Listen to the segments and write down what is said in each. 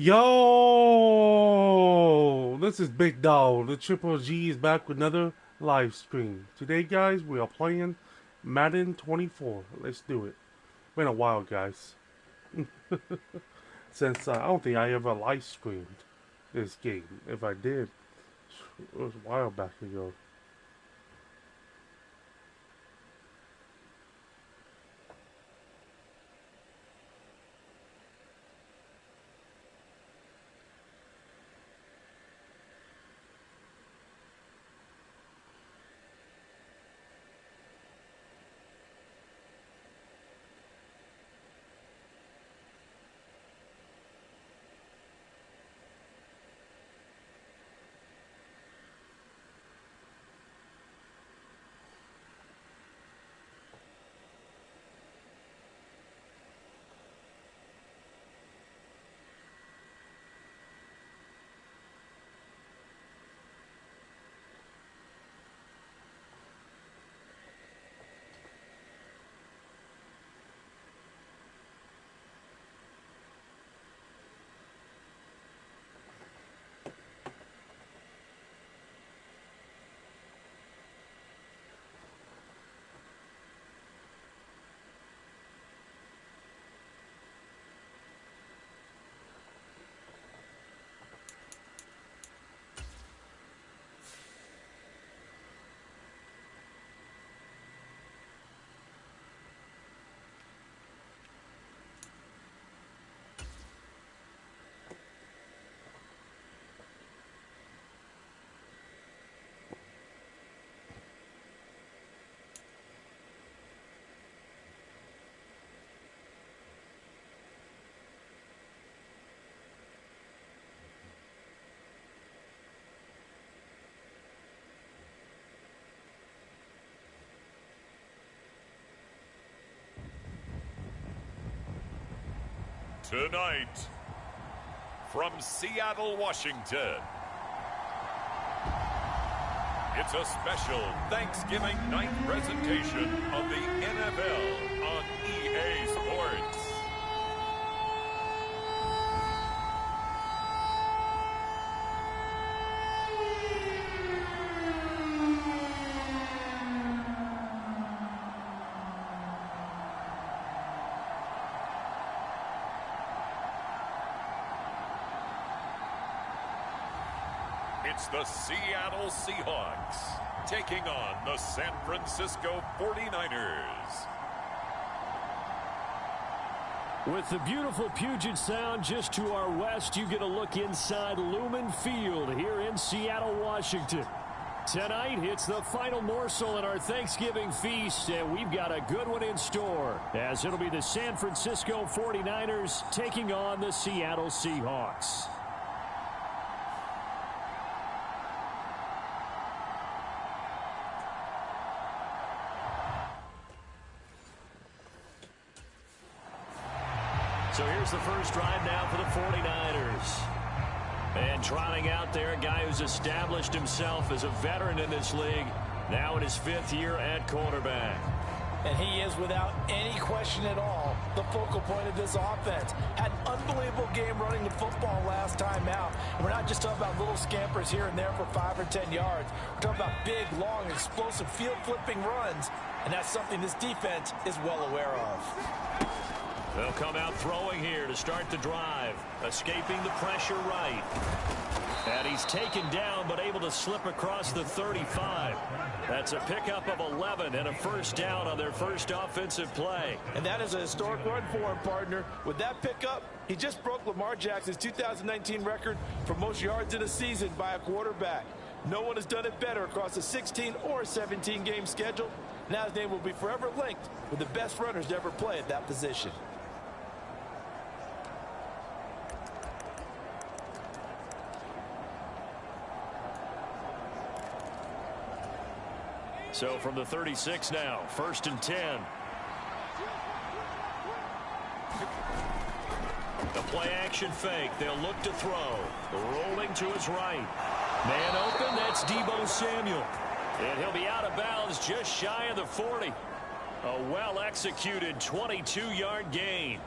Yo, this is Big Dog. The Triple G is back with another live stream. Today, guys, we are playing Madden 24. Let's do it. Been a while, guys. Since I don't think I ever live streamed this game. If I did, it was a while back ago. Tonight, from Seattle, Washington, it's a special Thanksgiving night presentation of the NFL on EA Sports. It's the Seattle Seahawks taking on the San Francisco 49ers. With the beautiful Puget Sound just to our west, you get a look inside Lumen Field here in Seattle, Washington. Tonight, it's the final morsel in our Thanksgiving feast, and we've got a good one in store, as it'll be the San Francisco 49ers taking on the Seattle Seahawks. So here's the first drive now for the 49ers. And trotting out there, a guy who's established himself as a veteran in this league, now in his 5th year at quarterback. And he is, without any question at all, the focal point of this offense. Had an unbelievable game running the football last time out. And we're not just talking about little scampers here and there for 5 or 10 yards. We're talking about big, long, explosive field-flipping runs. And that's something this defense is well aware of. They'll come out throwing here to start the drive. Escaping the pressure right. And he's taken down but able to slip across the 35. That's a pickup of 11 and a first down on their first offensive play. And that is a historic run for him, partner. With that pickup, he just broke Lamar Jackson's 2019 record for most yards in a season by a quarterback. No one has done it better across a 16 or 17 game schedule. Now his name will be forever linked with the best runners to ever play at that position. So from the 36 now, 1st and 10. The play action fake. They'll look to throw. Rolling to his right. Man open. That's Deebo Samuel. And he'll be out of bounds just shy of the 40. A well-executed 22-yard gain.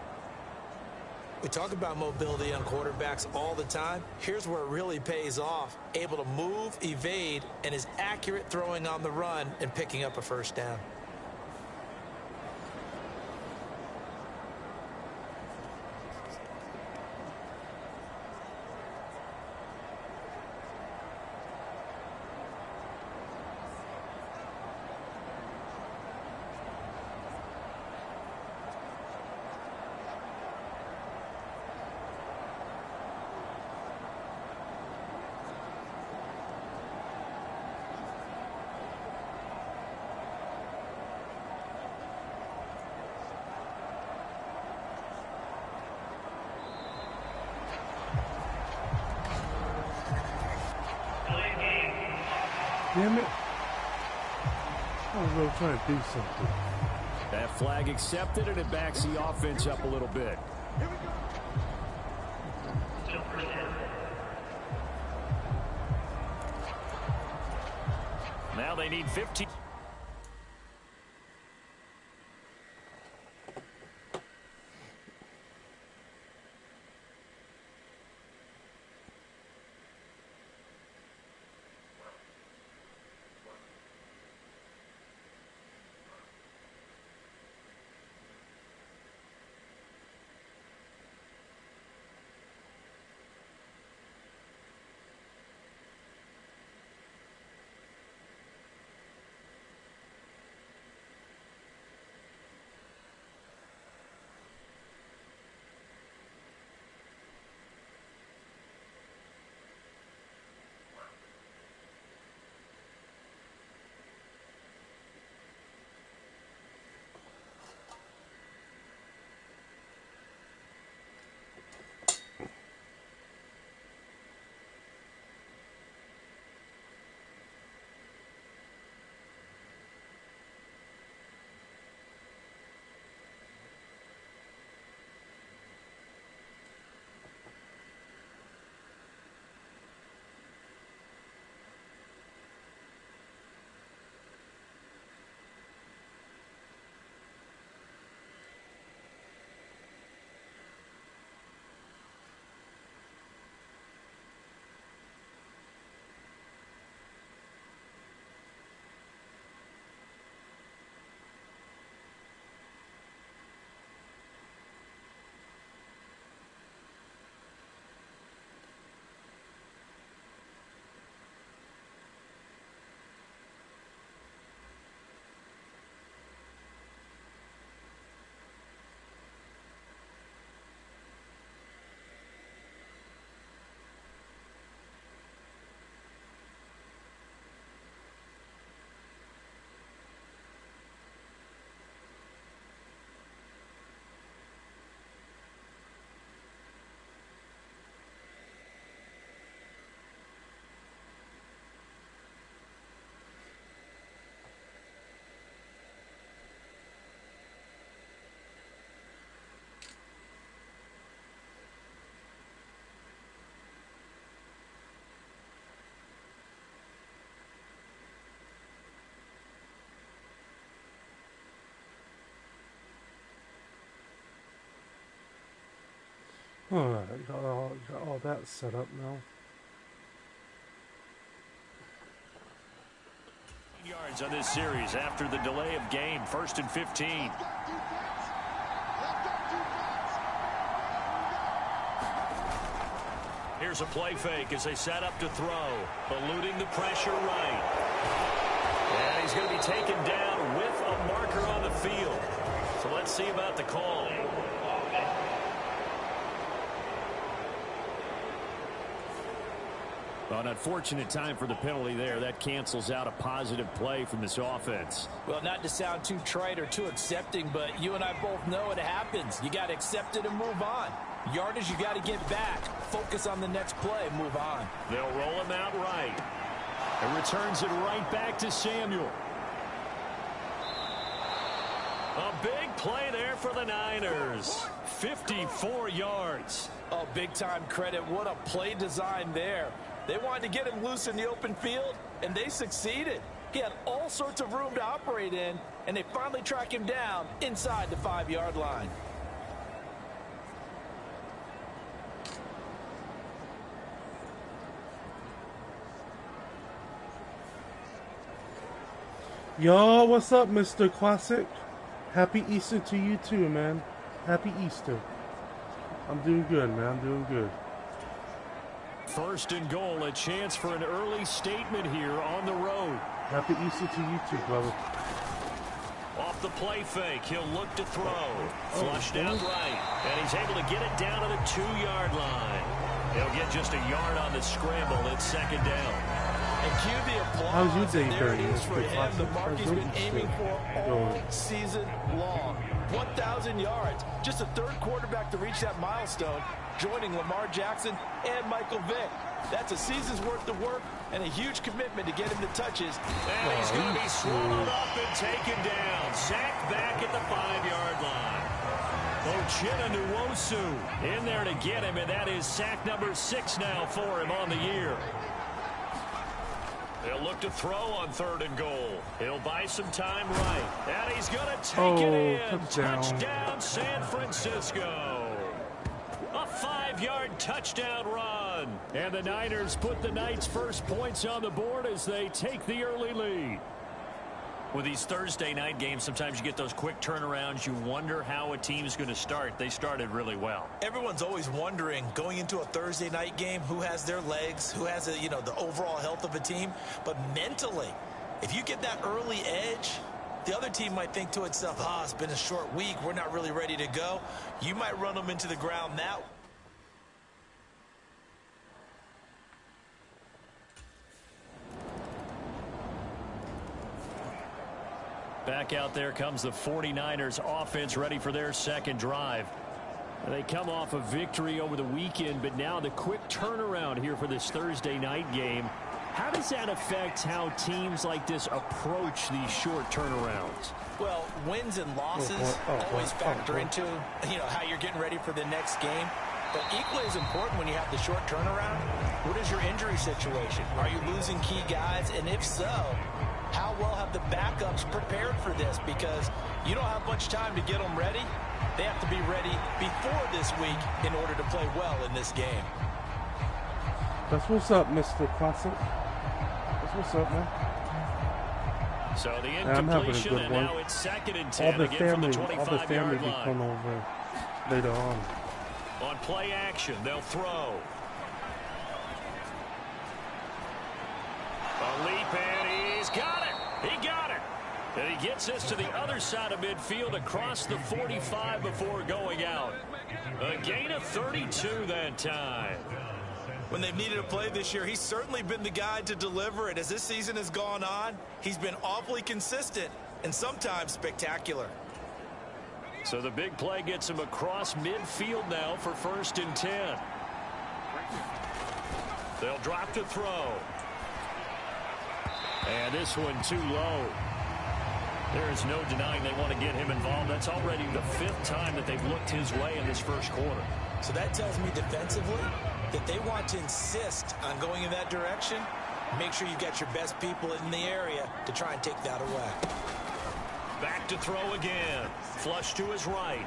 We talk about mobility on quarterbacks all the time. Here's where it really pays off. Able to move, evade, and is accurate throwing on the run and picking up a first down. Damn it. I was really trying to do something. That flag accepted, and it backs the offense up a little bit. Now they need 15. Alright, got all that set up now. Yards on this series after the delay of game. 1st and 15. Here's a play fake as they set up to throw. Eluding the pressure right. And he's going to be taken down with a marker on the field. So let's see about the call. Well, an unfortunate time for the penalty there. That cancels out a positive play from this offense. Well, not to sound too trite or too accepting, but you and I both know it happens. You got to accept it and move on. Yardage, you got to get back. Focus on the next play. Move on. They'll roll him out right. And returns it right back to Samuel. A big play there for the Niners. 54 yards. Oh, big-time credit. What a play design there. They wanted to get him loose in the open field, and they succeeded. He had all sorts of room to operate in, and they finally track him down inside the 5-yard line. Yo, what's up, Mr. Classic? Happy Easter to you too, man. Happy Easter. I'm doing good, man. I'm doing good. First and goal, a chance for an early statement here on the road. Happy Easter to you too, brother. Off the play fake, he'll look to throw. Flushed out right, and he's able to get it down to the 2-yard line. He'll get just a yard on the scramble. It's second down. And cue the applause. How's your day, There it Barry? is for him, the mark he's been aiming for all Going. season long. 1,000 yards. Just a third quarterback to reach that milestone, joining Lamar Jackson and Michael Vick. That's a season's worth of work and a huge commitment to get him the touches. And he's going to be swallowed up and taken down. Sacked back at the 5-yard line. Ochena Nwosu in there to get him, and that is sack number 6 now for him on the year. He'll look to throw on 3rd and goal. He'll buy some time right. And he's going to take it in. Touchdown, San Francisco. A 5-yard touchdown run. And the Niners put the Knights' first points on the board as they take the early lead. With these Thursday night games, sometimes you get those quick turnarounds. You wonder how a team's going to start. They started really well. Everyone's always wondering, going into a Thursday night game, who has their legs, who has the overall health of a team. But mentally, if you get that early edge, the other team might think to itself, it's been a short week, we're not really ready to go. You might run them into the ground that. Back out there comes the 49ers offense, ready for their second drive. They come off a victory over the weekend, but now the quick turnaround here for this Thursday night game. How does that affect how teams like this approach these short turnarounds? Well, wins and losses always factor into how you're getting ready for the next game. But equally as important when you have the short turnaround, what is your injury situation? Are you losing key guys? And if so, how well have the backups prepared for this? Because you don't have much time to get them ready. They have to be ready before this week in order to play well in this game. That's what's up, Mr. Classic. That's what's up, man. So the I'm having a incompletion, good and one. now it's 2nd and 10 again from the 25-yard be line. come over later on. On play action, they'll throw. A leap, and he's got it. He got it. And he gets this to the other side of midfield across the 45 before going out. A gain of 32 that time. When they've needed a play this year, he's certainly been the guy to deliver it. As this season has gone on, he's been awfully consistent and sometimes spectacular. So the big play gets him across midfield now for 1st and 10. They'll drop to throw. And this one too low. There is no denying they want to get him involved. That's already the 5th time that they've looked his way in this first quarter. So that tells me defensively that they want to insist on going in that direction. Make sure you've got your best people in the area to try and take that away. Back to throw again. Flush to his right.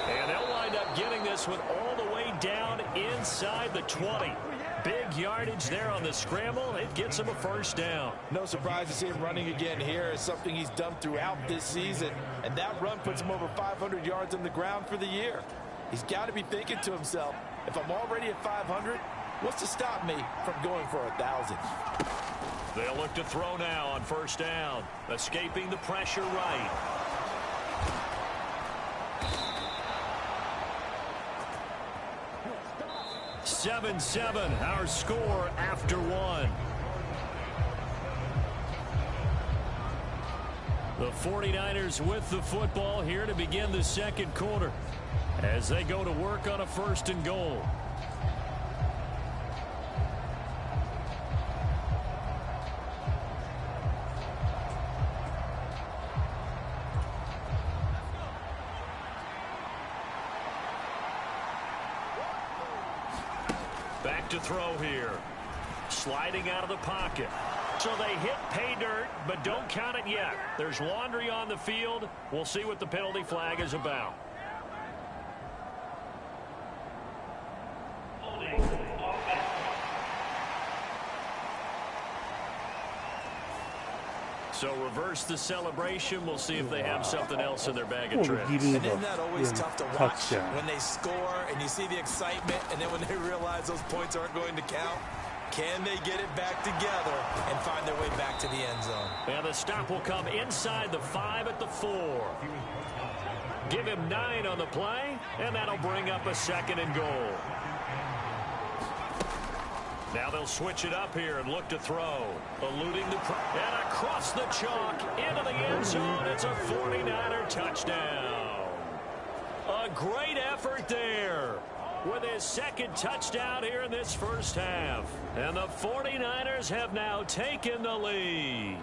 And they'll wind up getting this one all the way down inside the 20. Big yardage there on the scramble. It gets him a 1st down. No surprise to see him running again here. It's something he's done throughout this season. And that run puts him over 500 yards on the ground for the year. He's got to be thinking to himself, if I'm already at 500, what's to stop me from going for 1,000? They'll look to throw now on 1st down. Escaping the pressure right. Seven, our score after 1. The 49ers with the football here to begin the second quarter as they go to work on a 1st and goal. Back to throw here. Sliding out of the pocket. So they hit pay dirt, but don't count it yet. There's laundry on the field. We'll see what the penalty flag is about. So reverse the celebration. We'll see if they have something else in their bag of tricks. And isn't that always tough to watch when they score and you see the excitement, and then when they realize those points aren't going to count? Can they get it back together and find their way back to the end zone? And the stop will come inside the 5 at the 4. Give him 9 on the play, and that'll bring up a 2nd and goal. Now they'll switch it up here and look to throw. Eluding the... And across the chalk into the end zone. It's a 49er touchdown. A great effort there with his 2nd touchdown here in this first half. And the 49ers have now taken the lead.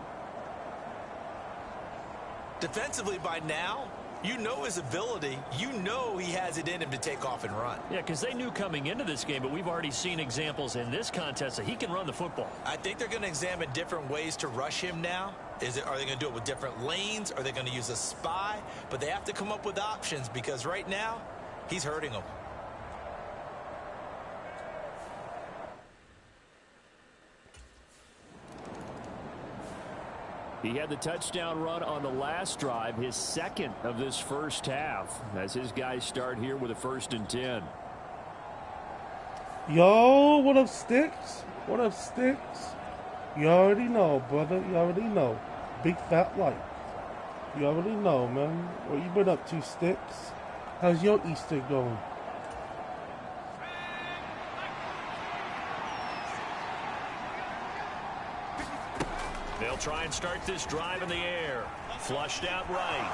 Defensively by now, you know his ability. You know he has it in him to take off and run. Yeah, because they knew coming into this game, but we've already seen examples in this contest that he can run the football. I think they're going to examine different ways to rush him now. Are they going to do it with different lanes? Are they going to use a spy? But they have to come up with options because right now, he's hurting them. He had the touchdown run on the last drive, his 2nd of this first half, as his guys start here with a 1st and 10. Yo, what up, Sticks? What up, Sticks? You already know, brother. You already know. Big fat like. You already know, man. What you been up to, Sticks? How's your Easter going? They'll try and start this drive in the air. Flushed out right.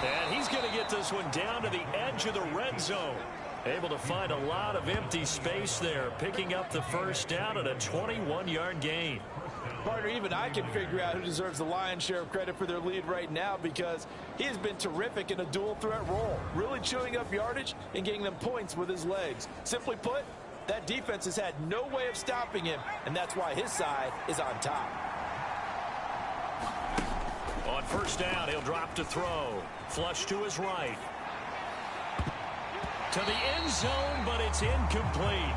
And he's going to get this one down to the edge of the red zone. Able to find a lot of empty space there, picking up the 1st down at a 21-yard gain. Partner, even I can figure out who deserves the lion's share of credit for their lead right now because he has been terrific in a dual threat role, really chewing up yardage and getting them points with his legs. Simply put, that defense has had no way of stopping him, and that's why his side is on top. On 1st down, he'll drop to throw. Flush to his right. To the end zone, but it's incomplete.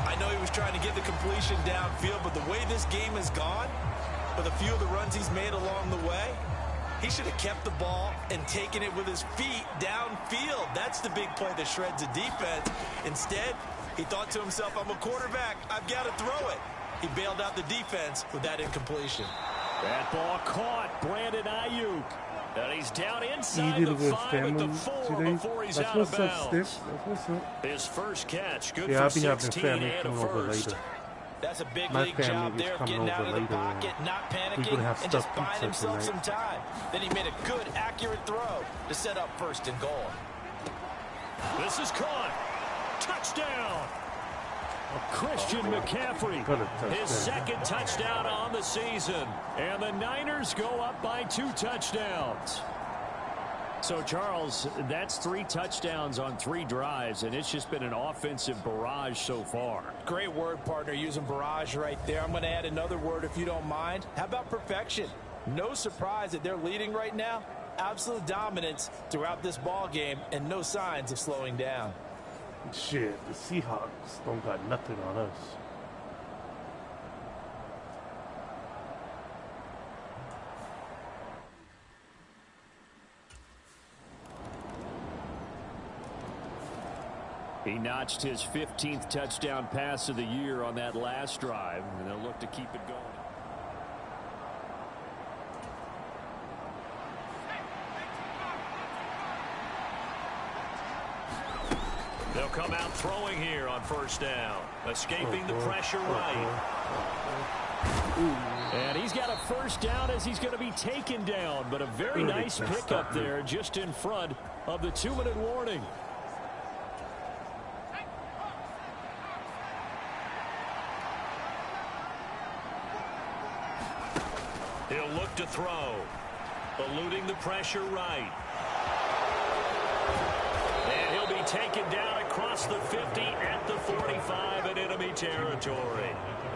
I know he was trying to get the completion downfield, but the way this game has gone, with a few of the runs he's made along the way, he should have kept the ball and taken it with his feet downfield. That's the big play that shreds a defense. Instead, he thought to himself, I'm a quarterback. I've got to throw it. He bailed out the defense with that incompletion. That ball caught. Brandon Ayuk. And he's down inside the 5 at the 4 before he's out of bounds. That's what's up. His first catch, good Yeah, for I'll be having 16 family and a coming over first. later. That's a big My league family job is there, coming getting out over of the later, pocket, not we're panicking, gonna have and just stuffed buying pizza himself tonight. some time. Then he made a good, accurate throw to set up 1st and goal. This is caught. Touchdown. Christian McCaffrey, his 2nd touchdown on the season. And the Niners go up by 2 touchdowns. So, Charles, that's 3 touchdowns on 3 drives, and it's just been an offensive barrage so far. Great word, partner, using barrage right there. I'm going to add another word if you don't mind. How about perfection? No surprise that they're leading right now. Absolute dominance throughout this ball game and no signs of slowing down. Shit, the Seahawks don't got nothing on us. He notched his 15th touchdown pass of the year on that last drive, and they'll look to keep it going. They'll come out throwing here on 1st down. Escaping the pressure right. And he's got a 1st down as he's going to be taken down. But a very nice pickup there just in front of the 2-minute warning. He'll look to throw. Eluding the pressure right. And he'll be taken down across the 50 at the 45 in enemy territory.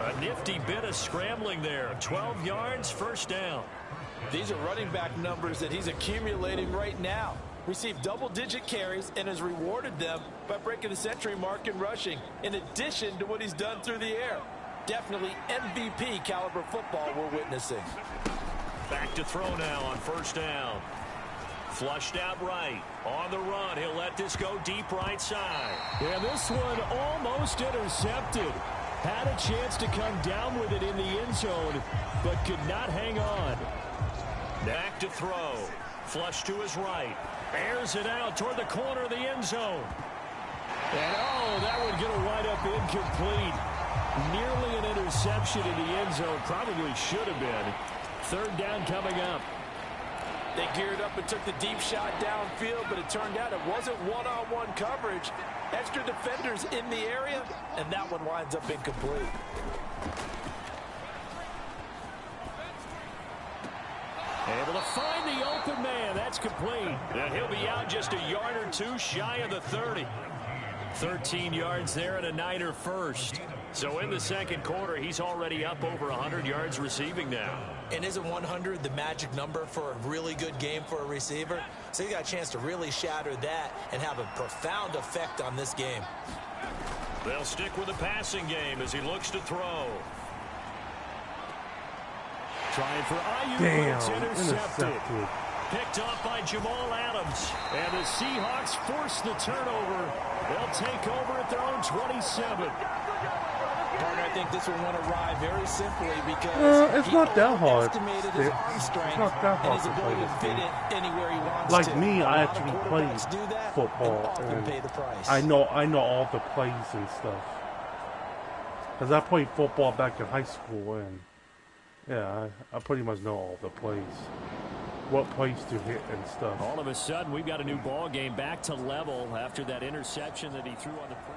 A nifty bit of scrambling there. 12 yards, 1st down. These are running back numbers that he's accumulating right now. Received double-digit carries and has rewarded them by breaking the century mark in rushing, in addition to what he's done through the air. Definitely MVP caliber football we're witnessing. Back to throw now on first down. Flushed out right. On the run, he'll let this go deep right side. And this one almost intercepted. Had a chance to come down with it in the end zone, but could not hang on. Back to throw. Flush to his right. Airs it out toward the corner of the end zone. And oh, that one going to wind up incomplete. Nearly an interception in the end zone. Probably should have been. Third down coming up. They geared up and took the deep shot downfield, but it turned out it wasn't one-on-one coverage. Extra defenders in the area, and that one winds up incomplete. Able to find the open man. That's complete. And he'll be out just a yard or two shy of the 30. 13 yards there and a Niner first. So in the second quarter, he's already up over 100 yards receiving now. And isn't 100 the magic number for a really good game for a receiver? So he got a chance to really shatter that and have a profound effect on this game. They'll stick with the passing game as he looks to throw. Trying for Ayuk. Damn, It's intercepted. intercepted. Picked off by Jamal Adams. And the Seahawks force the turnover. They'll take over at their own 27. Partner, I think this will want to ride very simply because it's not that hard. Estimated his arm strength It's not that hard and his to play ability this to fit game. it anywhere he wants Like to. me, A I lot of actually quarterbacks played do that football, and often and pay the price. I know all the plays and stuff. Cause I played football back in high school, and yeah, I pretty much know all the plays, what plays to hit and stuff. All of a sudden, we've got a new ball game back to level after that interception that he threw on the pre.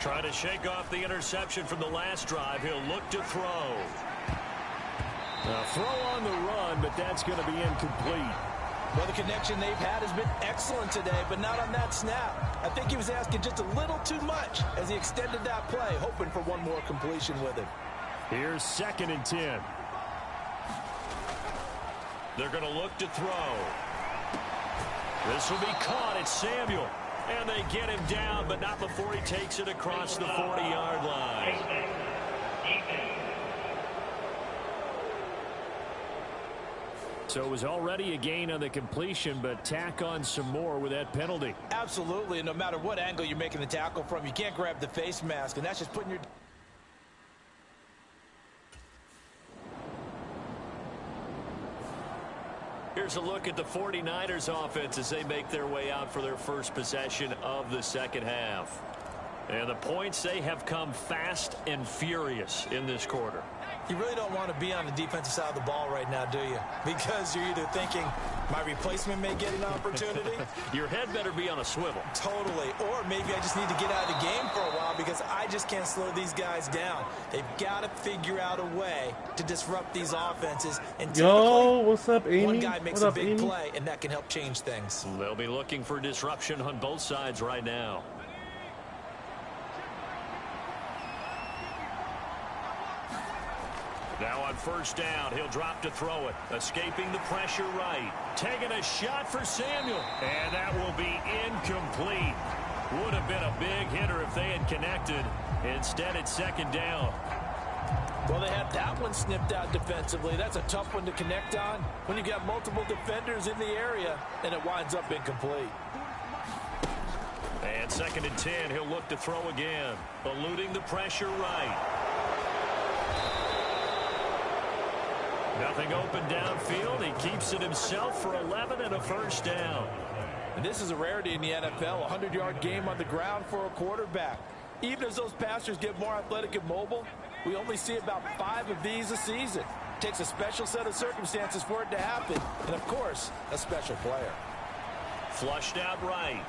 Trying to shake off the interception from the last drive. He'll look to throw. A throw on the run, but that's going to be incomplete. Well, the connection they've had has been excellent today, but not on that snap. I think he was asking just a little too much as he extended that play, hoping for one more completion with it. Here's 2nd and 10. They're going to look to throw. This will be caught. It's Samuel. And they get him down, but not before he takes it across the 40-yard line. So it was already a gain on the completion, but tack on some more with that penalty. Absolutely, and no matter what angle you're making the tackle from, you can't grab the face mask, and that's just putting your... Here's a look at the 49ers offense as they make their way out for their first possession of the second half. And the points, they have come fast and furious in this quarter. You really don't want to be on the defensive side of the ball right now, do you? Because you're either thinking, my replacement may get an opportunity. Your head better be on a swivel. Totally. Or maybe I just need to get out of the game for a while because I just can't slow these guys down. They've got to figure out a way to disrupt these offenses. And Yo, what's up, Amy? one guy makes what a up, big Amy? play, and that can help change things. They'll be looking for disruption on both sides right now. Now on first down, he'll drop to throw it. Escaping the pressure right. Taking a shot for Samuel. And that will be incomplete. Would have been a big hitter if they had connected. Instead, it's 2nd down. Well, they had that one snipped out defensively. That's a tough one to connect on when you got multiple defenders in the area, and it winds up incomplete. And 2nd and 10, he'll look to throw again. Eluding the pressure right. Nothing open downfield. He keeps it himself for 11 and a first down. And this is a rarity in the NFL, a 100-yard game on the ground for a quarterback. Even as those passers get more athletic and mobile, we only see about 5 of these a season. It takes a special set of circumstances for it to happen, and of course, a special player. Flushed out right.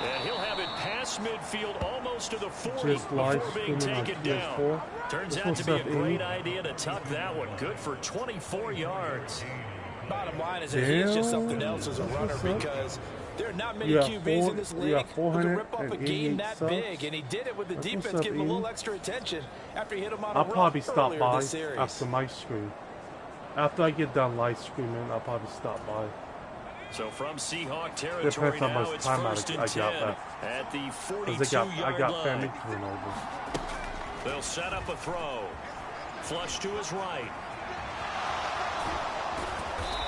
And he'll have it past midfield almost to the 40 Just live before being streaming on taken down. PS4. Turns out What's to be up, a great Amy? idea to tuck that one. Good for 24 yards. Bottom line is that he's just something else as a runner What's up? because There are not many QBs in this league who can rip off a game that subs. big, and he did it with the defense giving him a little extra attention after he hit him on a I'll run probably stop earlier by this series. after my stream. After I get done live streaming, I'll probably stop by. So from Seahawk territory now, it's first and 10 at the 42-yard line. I got family turnovers. They'll set up a throw. Flush to his right.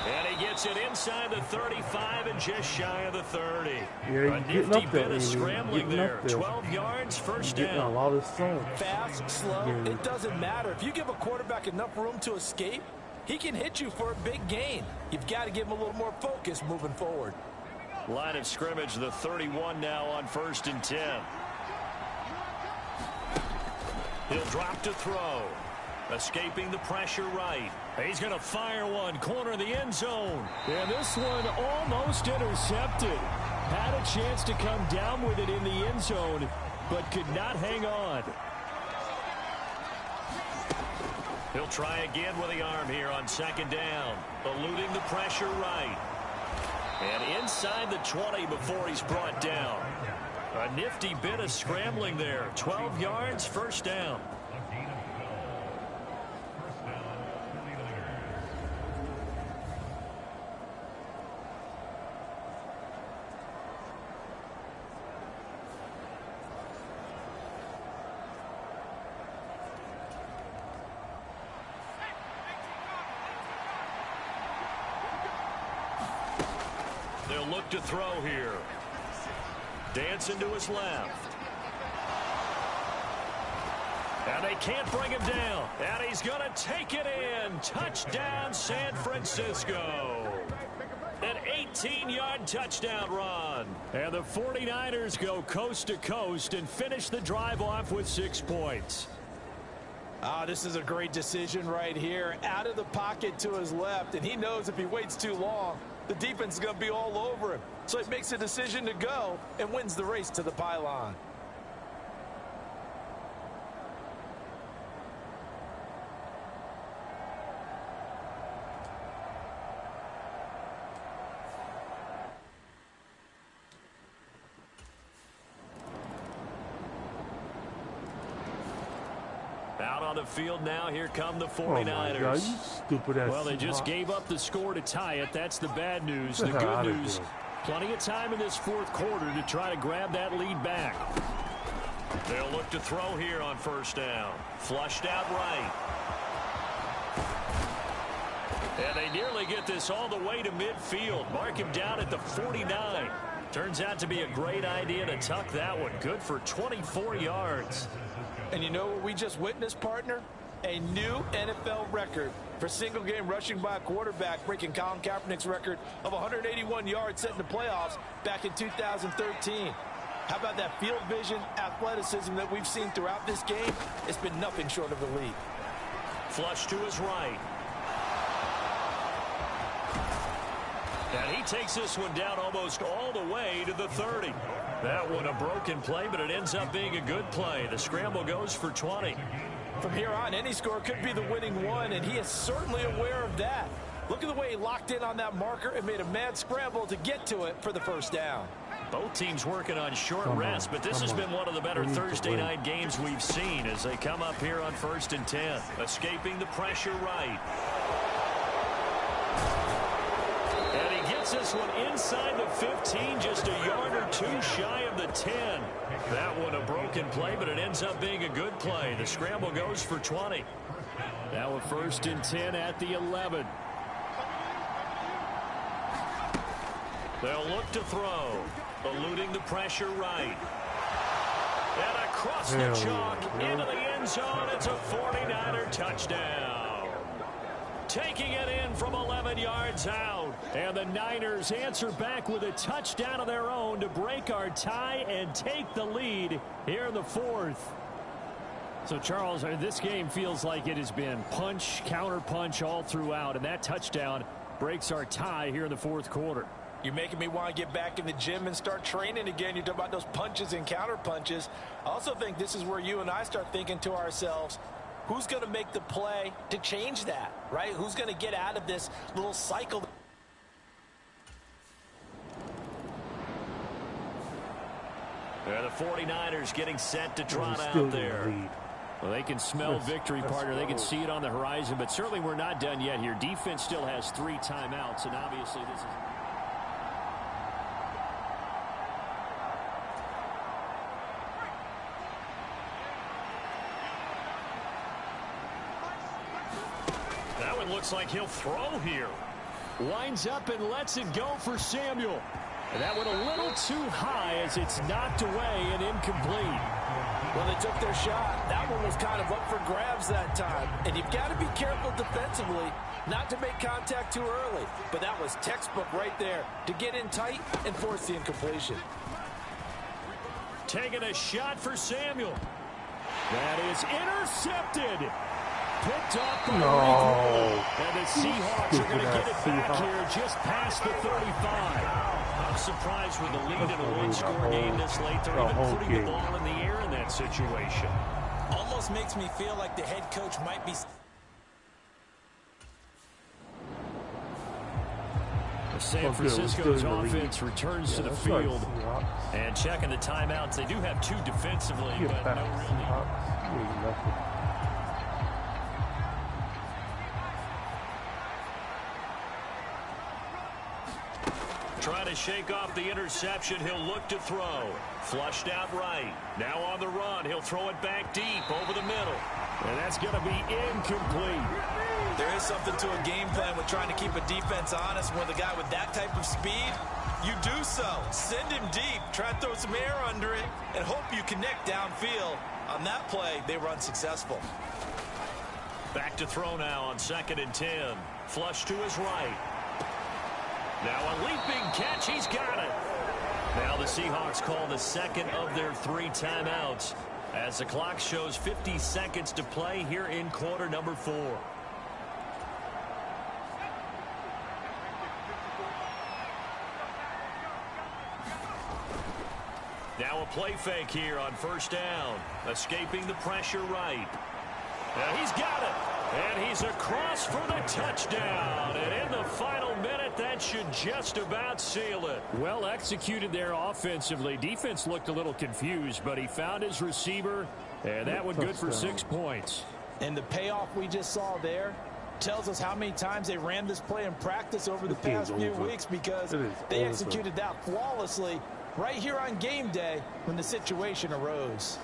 And he gets it inside the 35 and just shy of the 30. Yeah, a nifty bit of scrambling there. 12 yards, first down. A lot of stuff. Fast, slow, it doesn't matter. If you give a quarterback enough room to escape, he can hit you for a big gain. You've got to give him a little more focus moving forward. Line of scrimmage, the 31 now on first and 10. He'll drop to throw. Escaping the pressure right. He's going to fire one. Corner of the end zone. And this one almost intercepted. Had a chance to come down with it in the end zone, but could not hang on. He'll try again with the arm here on second down. Eluding the pressure right. And inside the 20 before he's brought down. A nifty bit of scrambling there. 12 yards, first down. They'll look to throw here. Dancing to his left. And they can't bring him down. And he's going to take it in. Touchdown, San Francisco. An 18-yard touchdown run. And the 49ers go coast to coast and finish the drive off with 6 points. This is a great decision right here. Out of the pocket to his left, and he knows if he waits too long, the defense is going to be all over him. So he makes a decision to go and wins the race to the pylon. Out on the field now, here come the 49ers. Oh my God, you stupid ass. Well, they just gave up the score to tie it. That's the bad news. The good news, plenty of time in this fourth quarter to try to grab that lead back. They'll look to throw here on first down. Flushed out right. And they nearly get this all the way to midfield. Mark him down at the 49. Turns out to be a great idea to tuck that one. Good for 24 yards. And you know what we just witnessed, partner? A new NFL record for single-game rushing by a quarterback, breaking Colin Kaepernick's record of 181 yards set in the playoffs back in 2013. How about that field vision, athleticism that we've seen throughout this game? It's been nothing short of elite. Flush to his right. And he takes this one down almost all the way to the 30. That one a broken play, but it ends up being a good play. The scramble goes for 20. From here on, any score could be the winning one, and he is certainly aware of that. Look at the way he locked in on that marker and made a mad scramble to get to it for the first down. Both teams working on short rest, but this has been one of the better Thursday night games we've seen as they come up here on first and 10. Escaping the pressure right. And he gets this one inside the 15, just a yard or two shy of the 10. That one a broken play, but it ends up being a good play. The scramble goes for 20. Now a first and 10 at the 11. They'll look to throw. Eluding the pressure right. And across the chalk into the end zone. It's a 49er touchdown. Taking it in from 11 yards out. And the Niners answer back with a touchdown of their own to break our tie and take the lead here in the fourth. So, Charles, this game feels like it has been punch, counter punch all throughout. And that touchdown breaks our tie here in the fourth quarter. You're making me want to get back in the gym and start training again. You talk about those punches and counter punches. I also think this is where you and I start thinking to ourselves, who's going to make the play to change that, right? Who's going to get out of this little cycle? And the 49ers getting set to trot still out there. lead. Well, they can smell victory, partner. They can see it on the horizon, but certainly we're not done yet here. Defense still has 3 timeouts, and obviously this is... That one looks like he'll throw here. Winds up and lets it go for Samuel. And that went a little too high as it's knocked away and incomplete. Well, they took their shot. That one was kind of up for grabs that time. And you've got to be careful defensively not to make contact too early. But that was textbook right there to get in tight and force the incompletion. Taking a shot for Samuel. That is intercepted. Picked up by Rico. And the Seahawks are going to get it back here just past the 35. I'm surprised with the lead in a one-score game this late. They're even putting the ball in the air in that situation. Almost makes me feel like the head coach might be... San Francisco's offense returns to the field. And checking the timeouts, they do have 2 defensively, but no really. Trying to shake off the interception. He'll look to throw. Flushed out right. Now on the run. He'll throw it back deep over the middle. And that's going to be incomplete. There is something to a game plan with trying to keep a defense honest. With a guy with that type of speed, you do so. Send him deep. Try to throw some air under it and hope you connect downfield. On that play, they were unsuccessful. Back to throw now on 2nd and 10. Flush to his right. Now a leaping catch. He's got it. Now the Seahawks call the second of their 3 timeouts as the clock shows 50 seconds to play here in quarter number 4. Now a play fake here on 1st down. Escaping the pressure right. Now he's got it. And he's across for the touchdown. And in the final minute, that should just about seal it. Well executed there offensively. Defense looked a little confused, but he found his receiver, and that one good for 6 points. And the payoff we just saw there tells us how many times they ran this play in practice over the past few weeks, because they executed that flawlessly right here on game day when the situation arose.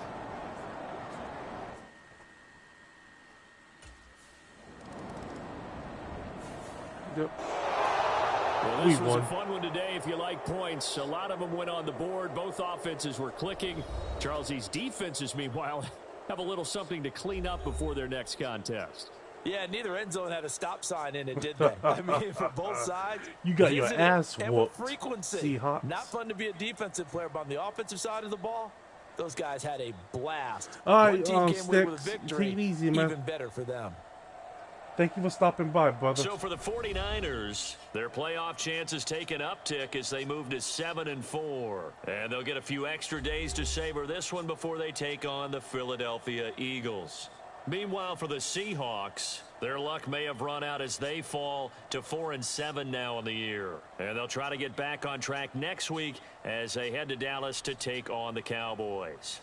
Yep. Well, this was a fun one today if you like points. A lot of them went on the board. Both offenses were clicking. Charles, these defenses, meanwhile, have a little something to clean up before their next contest. Yeah, neither end zone had a stop sign in it, did they? I mean, for both sides. You got your ass whooped. Frequency. Not fun to be a defensive player, but on the offensive side of the ball, those guys had a blast. All right, one team came away with a Sticks, victory, take it easy, man. even better for them. Thank you for stopping by, brother. So for the 49ers, their playoff chances take an uptick as they move to 7-4. And they'll get a few extra days to savor this one before they take on the Philadelphia Eagles. Meanwhile, for the Seahawks, their luck may have run out as they fall to 4-7 now in the year. And they'll try to get back on track next week as they head to Dallas to take on the Cowboys.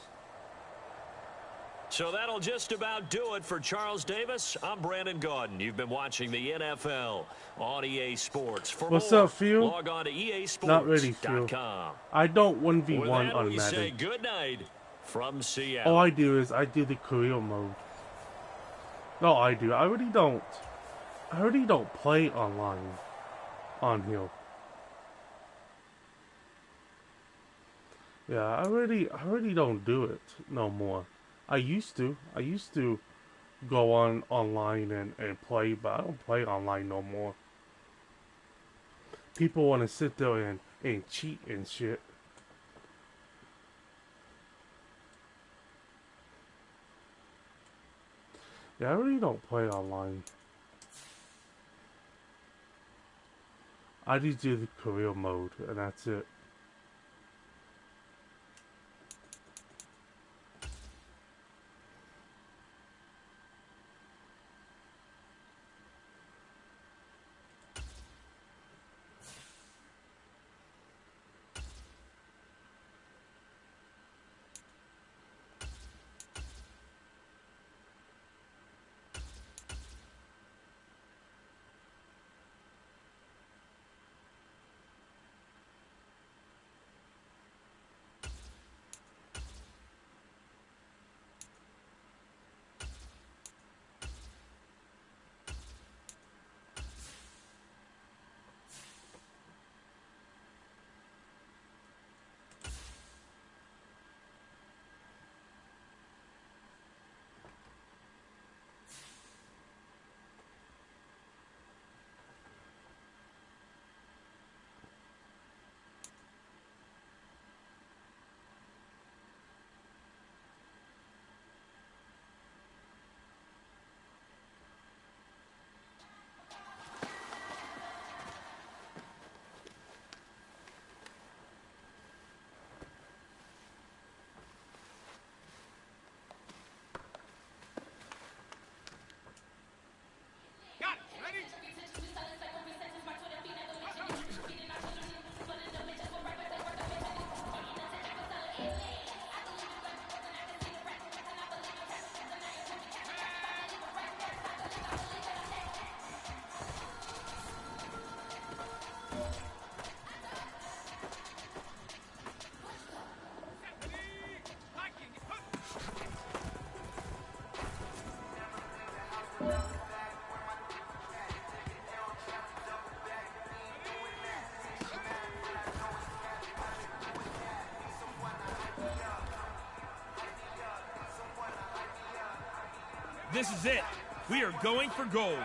So that'll just about do it for Charles Davis. I'm Brandon Gaudin. You've been watching the NFL on EA Sports. For What's more, up, Phil? log on to EASports.com. Not ready, Phil. I don't 1v1 on we Madden. say good night from Seattle. All I do is I do the career mode. No, I do. I already don't play online on here. Yeah, I already don't do it no more. I used to go online and play, but I don't play online no more. People want to sit there and cheat and shit. Yeah, I really don't play online. I just do the career mode, and that's it. This is it. We are going for gold.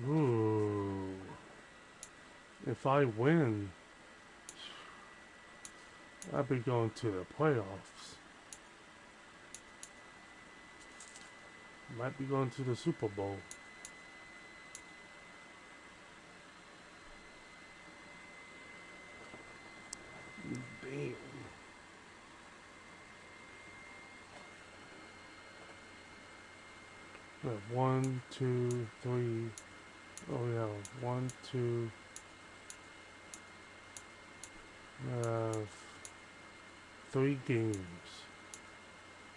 Ooh. If I win, I'll be going to the playoffs. Might be going to the Super Bowl. Damn. We have 1, 2, 3. Oh yeah, 1, 2. We have 3 games.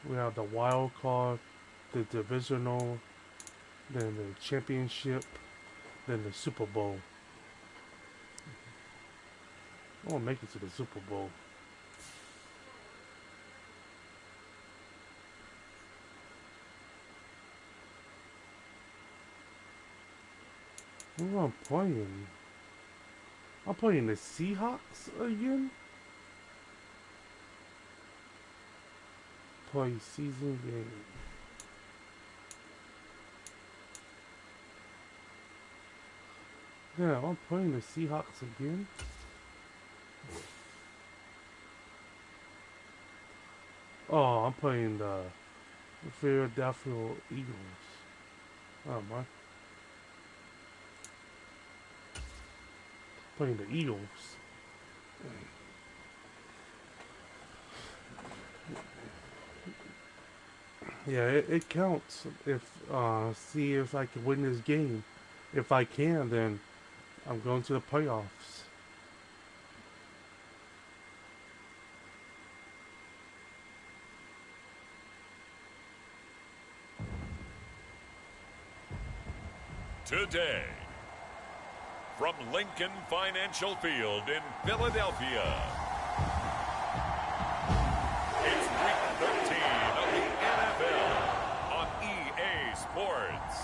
We have the wild card, the divisional, then the championship, then the Super Bowl. I want to make it to the Super Bowl. Who am I playing? I'm playing the Seahawks again? Play season game. Yeah, I'm playing the Seahawks again. Oh, I'm playing the Philadelphia Eagles. Oh my. Playing the Eagles. Yeah, it counts. If see if I can win this game. If I can, then I'm going to the playoffs. Today, from Lincoln Financial Field in Philadelphia, it's Week 13 of the NFL on EA Sports.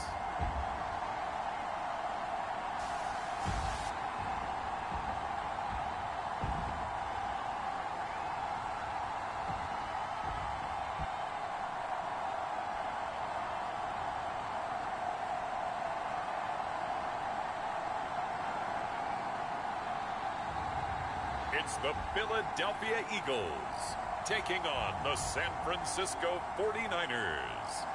It's the Philadelphia Eagles taking on the San Francisco 49ers.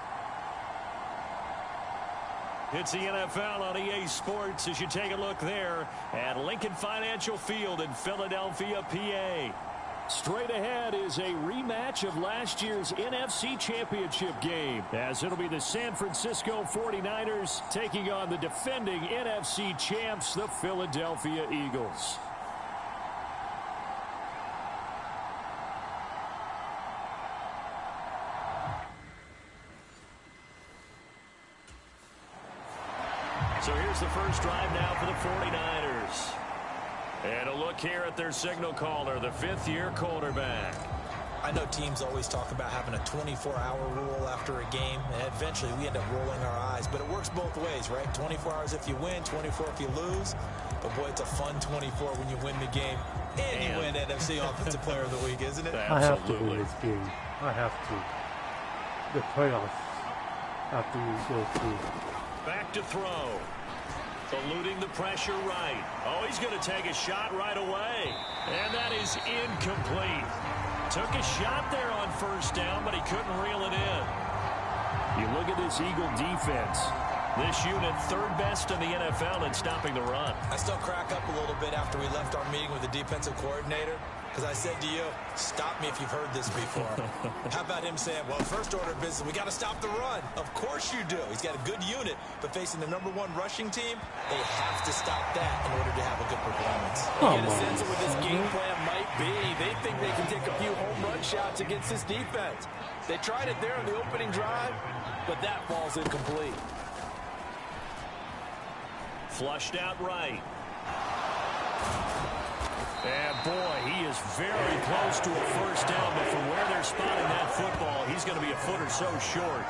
It's the NFL on EA Sports as you take a look there at Lincoln Financial Field in Philadelphia, PA. Straight ahead is a rematch of last year's NFC Championship game, as it'll be the San Francisco 49ers taking on the defending NFC champs, the Philadelphia Eagles. So here's the first drive now for the 49ers. And a look here at their signal caller, the fifth-year quarterback. I know teams always talk about having a 24-hour rule after a game, and eventually we end up rolling our eyes. But it works both ways, right? 24 hours if you win, 24 if you lose. But, boy, it's a fun 24 when you win the game. And you win NFC Offensive Player of the Week, isn't it? I have to win this game. I have to. The playoffs after we go through. Back to throw. Eluding the pressure right. Oh, he's going to take a shot right away. And that is incomplete. Took a shot there on first down, but he couldn't reel it in. You look at this Eagle defense. This unit third best in the NFL in stopping the run. I still crack up a little bit after we left our meeting with the defensive coordinator, because I said to you, stop me if you've heard this before. How about him saying, well, first order of business, we got to stop the run. Of course you do. He's got a good unit, but facing the #1 rushing team, they have to stop that in order to have a good performance. Oh, You get a sense of what this game plan might be. They think they can take a few home run shots against this defense. They tried it there in the opening drive, but that falls incomplete. Flushed out right. And boy, he is very close to a first down, but from where they're spotting that football, he's going to be a foot or so short.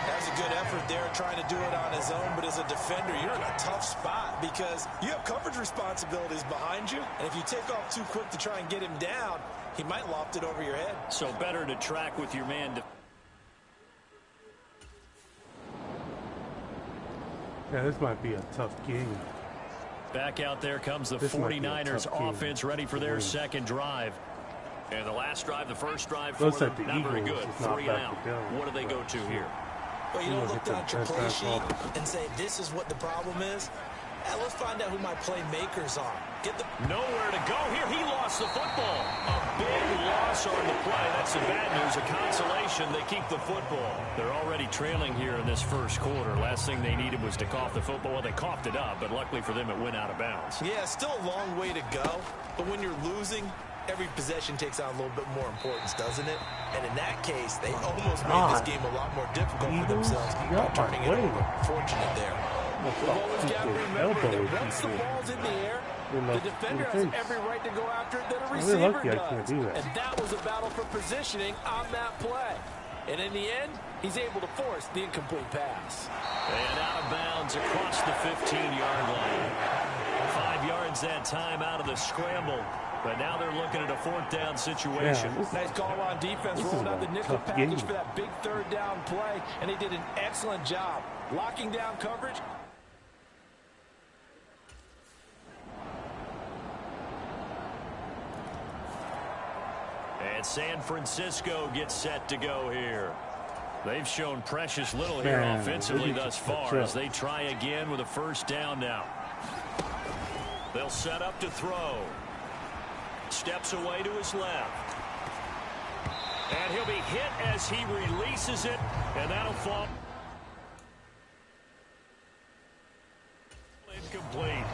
That was a good effort there, trying to do it on his own, but as a defender, you're in a tough spot because you have coverage responsibilities behind you, and if you take off too quick to try and get him down, he might loft it over your head. So better to track with your man. Yeah, this might be a tough game. Back out there comes the This might be a 49ers tough game offense ready for their second drive. And the last drive, the first drive for Looks them, like the not very Eagles good. is not 3 and back out. to go. What do they go to here? Well, you don't look hit down at your the play best sheet ball. and say, this is what the problem is. Let's find out who my playmakers are. Get the Nowhere to go here. He lost the football. A big loss on the play. That's the bad news. A consolation. They keep the football. They're already trailing here in this first quarter. Last thing they needed was to cough the football. Well, they coughed it up, but luckily for them, it went out of bounds. Yeah, still a long way to go, but when you're losing, every possession takes on a little bit more importance, doesn't it? And in that case, they almost made this game a lot more difficult for themselves by turning it over. Fortunate there. We've always got to remember that once the ball's in the air, the defender has every right to go after it than a receiver does. And that was a battle for positioning on that play. And in the end, he's able to force the incomplete pass. And out of bounds across the 15-yard line. 5 yards that time out of the scramble. But now they're looking at a fourth down situation. Yeah, nice call on defense, rolling out the nickel package for that big third down play. And he did an excellent job locking down coverage. And San Francisco gets set to go here. They've shown precious little here offensively thus far as they try again with a first down now. They'll set up to throw. Steps away to his left. And he'll be hit as he releases it, and that'll fall. Incomplete.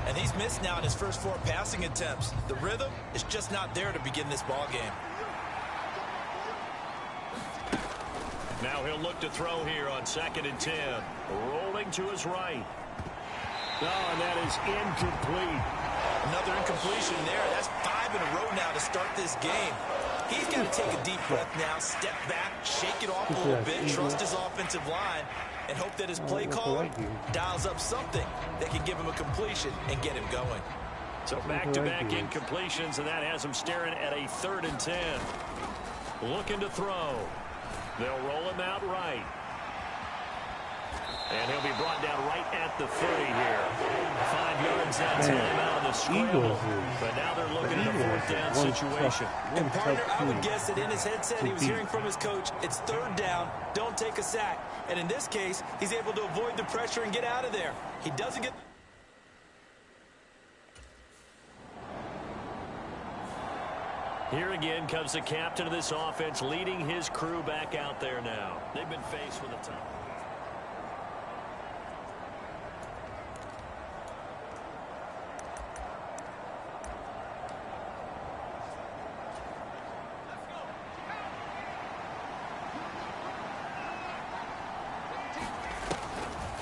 And he's missed now in his first 4 passing attempts. The rhythm is just not there to begin this ball game. Now he'll look to throw here on 2nd and 10. Rolling to his right. Oh, and that is incomplete. Another incompletion there. That's 5 in a row now to start this game. He's got to take a deep breath now, step back, shake it off a little bit, trust his offensive line, and hope that his play caller dials up something that can give him a completion and get him going. So back-to-back incompletions, and that has him staring at a 3rd and 10. Looking to throw. They'll roll him out right. And he'll be brought down right at the 30 here. 5 yards that time out of the scramble. But now they're looking at a fourth down situation. And partner, I would guess that in his headset he was hearing from his coach, it's 3rd down, don't take a sack. And in this case, he's able to avoid the pressure and get out of there. He doesn't get... Here again comes the captain of this offense, leading his crew back out there now. They've been faced with a tough...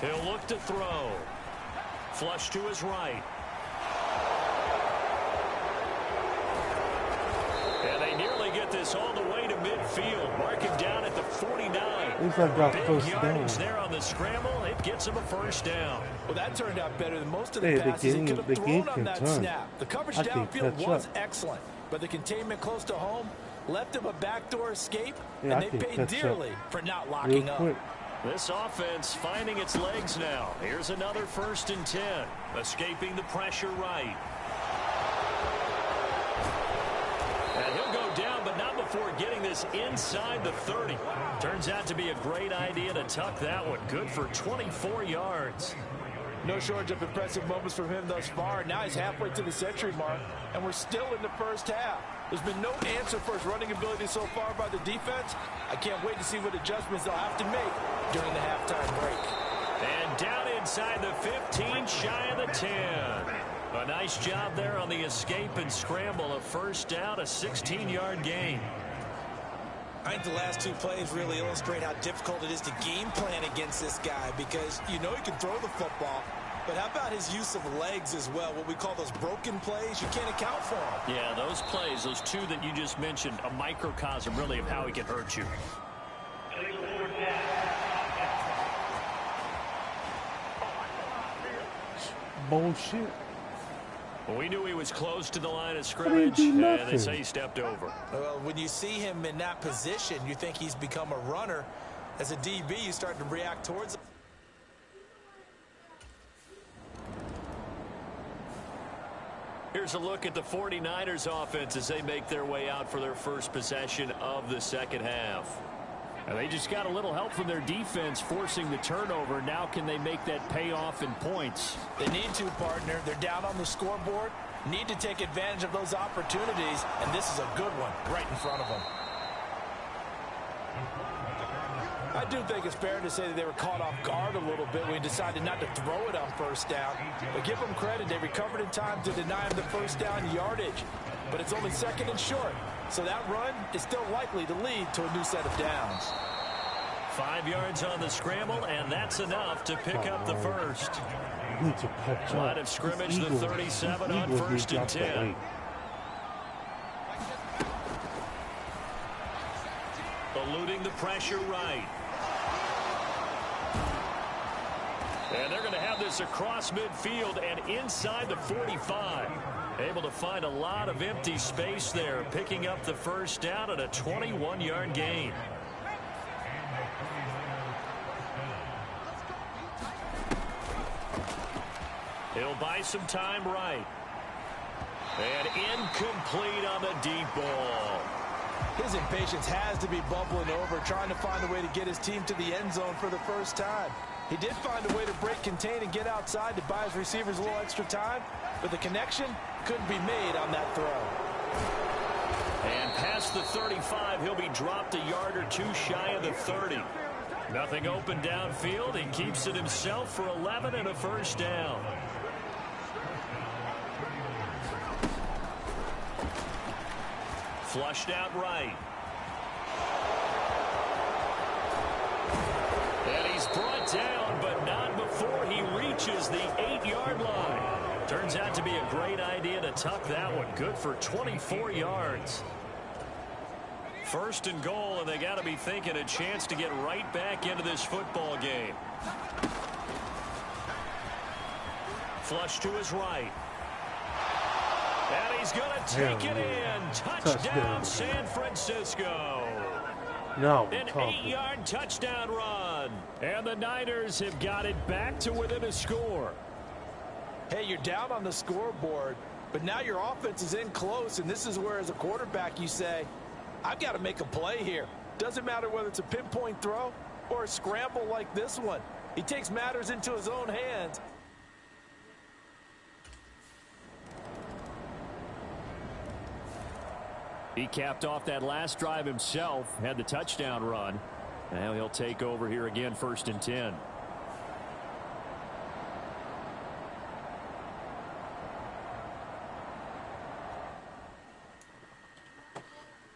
He'll look to throw. Flush to his right. And they nearly get this all the way to midfield. Mark him down at the 49. Big yardage there on the scramble. It gets him a first down. Well, that turned out better than most of the passes he could have thrown on that snap. The coverage downfield was excellent, but the containment close to home left him a backdoor escape, and they paid dearly for not locking up. This offense finding its legs now. Here's another 1st and 10. Escaping the pressure right. And he'll go down, but this inside the 30. Turns out to be a great idea to tuck that one. Good for 24 yards. No shortage of impressive moments from him thus far. Now he's halfway to the century mark, and we're still in the first half. There's been no answer for his running ability so far by the defense. I can't wait to see what adjustments they'll have to make during the halftime break. And down inside the 15, shy of the 10. A nice job there on the escape and scramble. A first down, a 16-yard gain. I think the last two plays really illustrate how difficult it is to game plan against this guy, because you know he can throw the football, but how about his use of legs as well? What we call those broken plays, you can't account for them. Yeah, those plays, those two that you just mentioned, a microcosm really of how he can hurt you. Bullshit. Well, we knew he was close to the line of scrimmage, and they say he stepped over. Well, when you see him in that position, you think he's become a runner. As a DB, you start to react towards him. Here's a look at the 49ers offense as they make their way out for their first possession of the second half. And they just got a little help from their defense forcing the turnover. Now can they make that pay off in points? They need to, partner. They're down on the scoreboard. Need to take advantage of those opportunities, and this is a good one right in front of them. I do think it's fair to say that they were caught off guard a little bit when he decided not to throw it on first down. But give them credit. They recovered in time to deny him the first down yardage. But it's only second and short. So that run is still likely to lead to a new set of downs. 5 yards on the scramble, and that's enough to pick up the first. Need to catch up. Line of scrimmage, the 37 on first and 10. Eluding the pressure right. And they're going to have this across midfield and inside the 45. Able to find a lot of empty space there, picking up the first down at a 21-yard gain. He'll buy some time right. And incomplete on the deep ball. His impatience has to be bubbling over, trying to find a way to get his team to the end zone for the first time. He did find a way to break contain and get outside to buy his receivers a little extra time, but the connection couldn't be made on that throw. And past the 35, he'll be dropped a yard or two shy of the 30. Nothing open downfield. He keeps it himself for 11 and a first down. Flushed out right. And he's brought down, but not before he reaches the 8-yard line. Turns out to be a great idea to tuck that one. Good for 24 yards. First and goal, and they got to be thinking a chance to get right back into this football game. Flush to his right. And he's going to take it in. Touchdown, San Francisco. No, An 8-yard touchdown run. And the Niners have got it back to within a score. Hey, you're down on the scoreboard, but now your offense is in close, and this is where, as a quarterback, you say, I've got to make a play here. Doesn't matter whether it's a pinpoint throw or a scramble like this one. He takes matters into his own hands. He capped off that last drive himself, had the touchdown run. Now he'll take over here again, first and 10.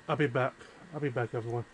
I'll be back. I'll be back, everyone.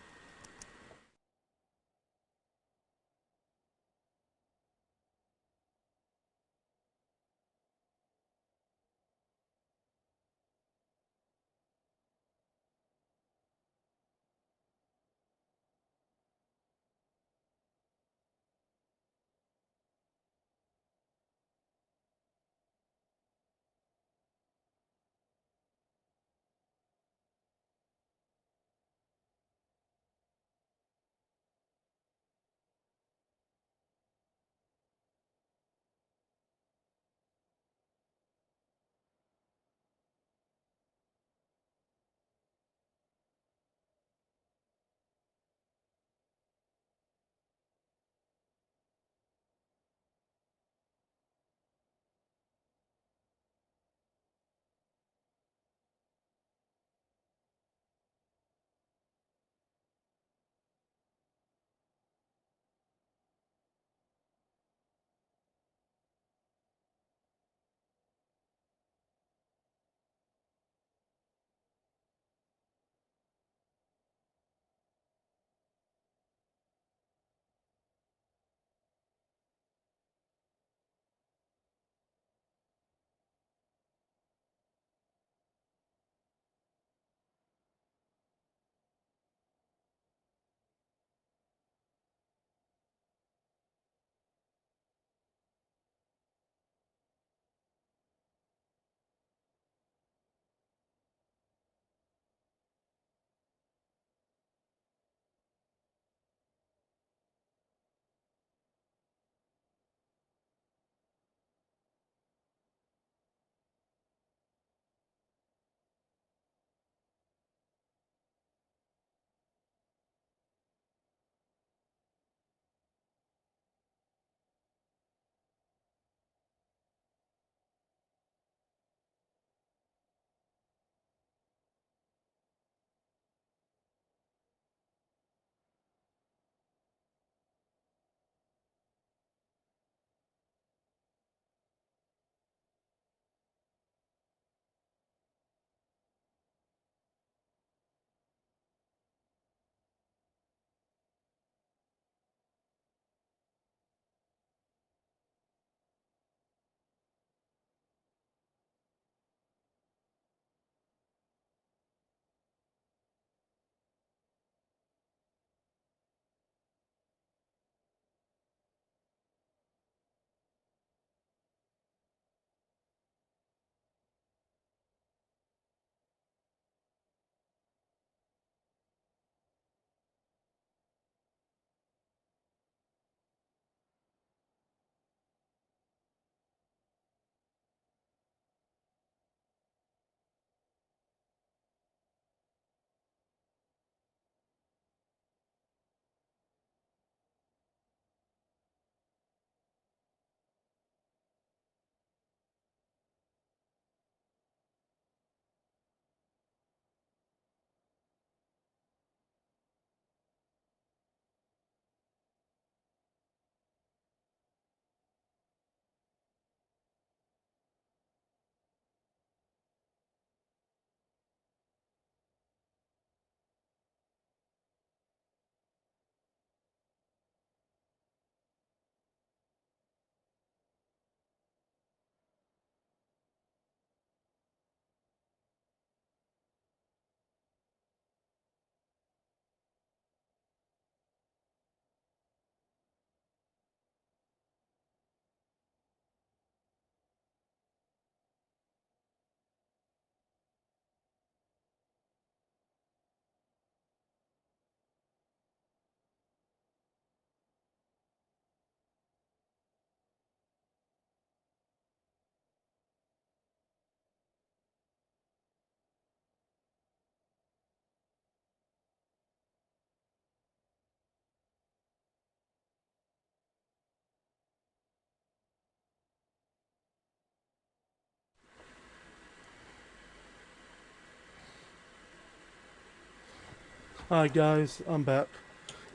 Alright guys, I'm back.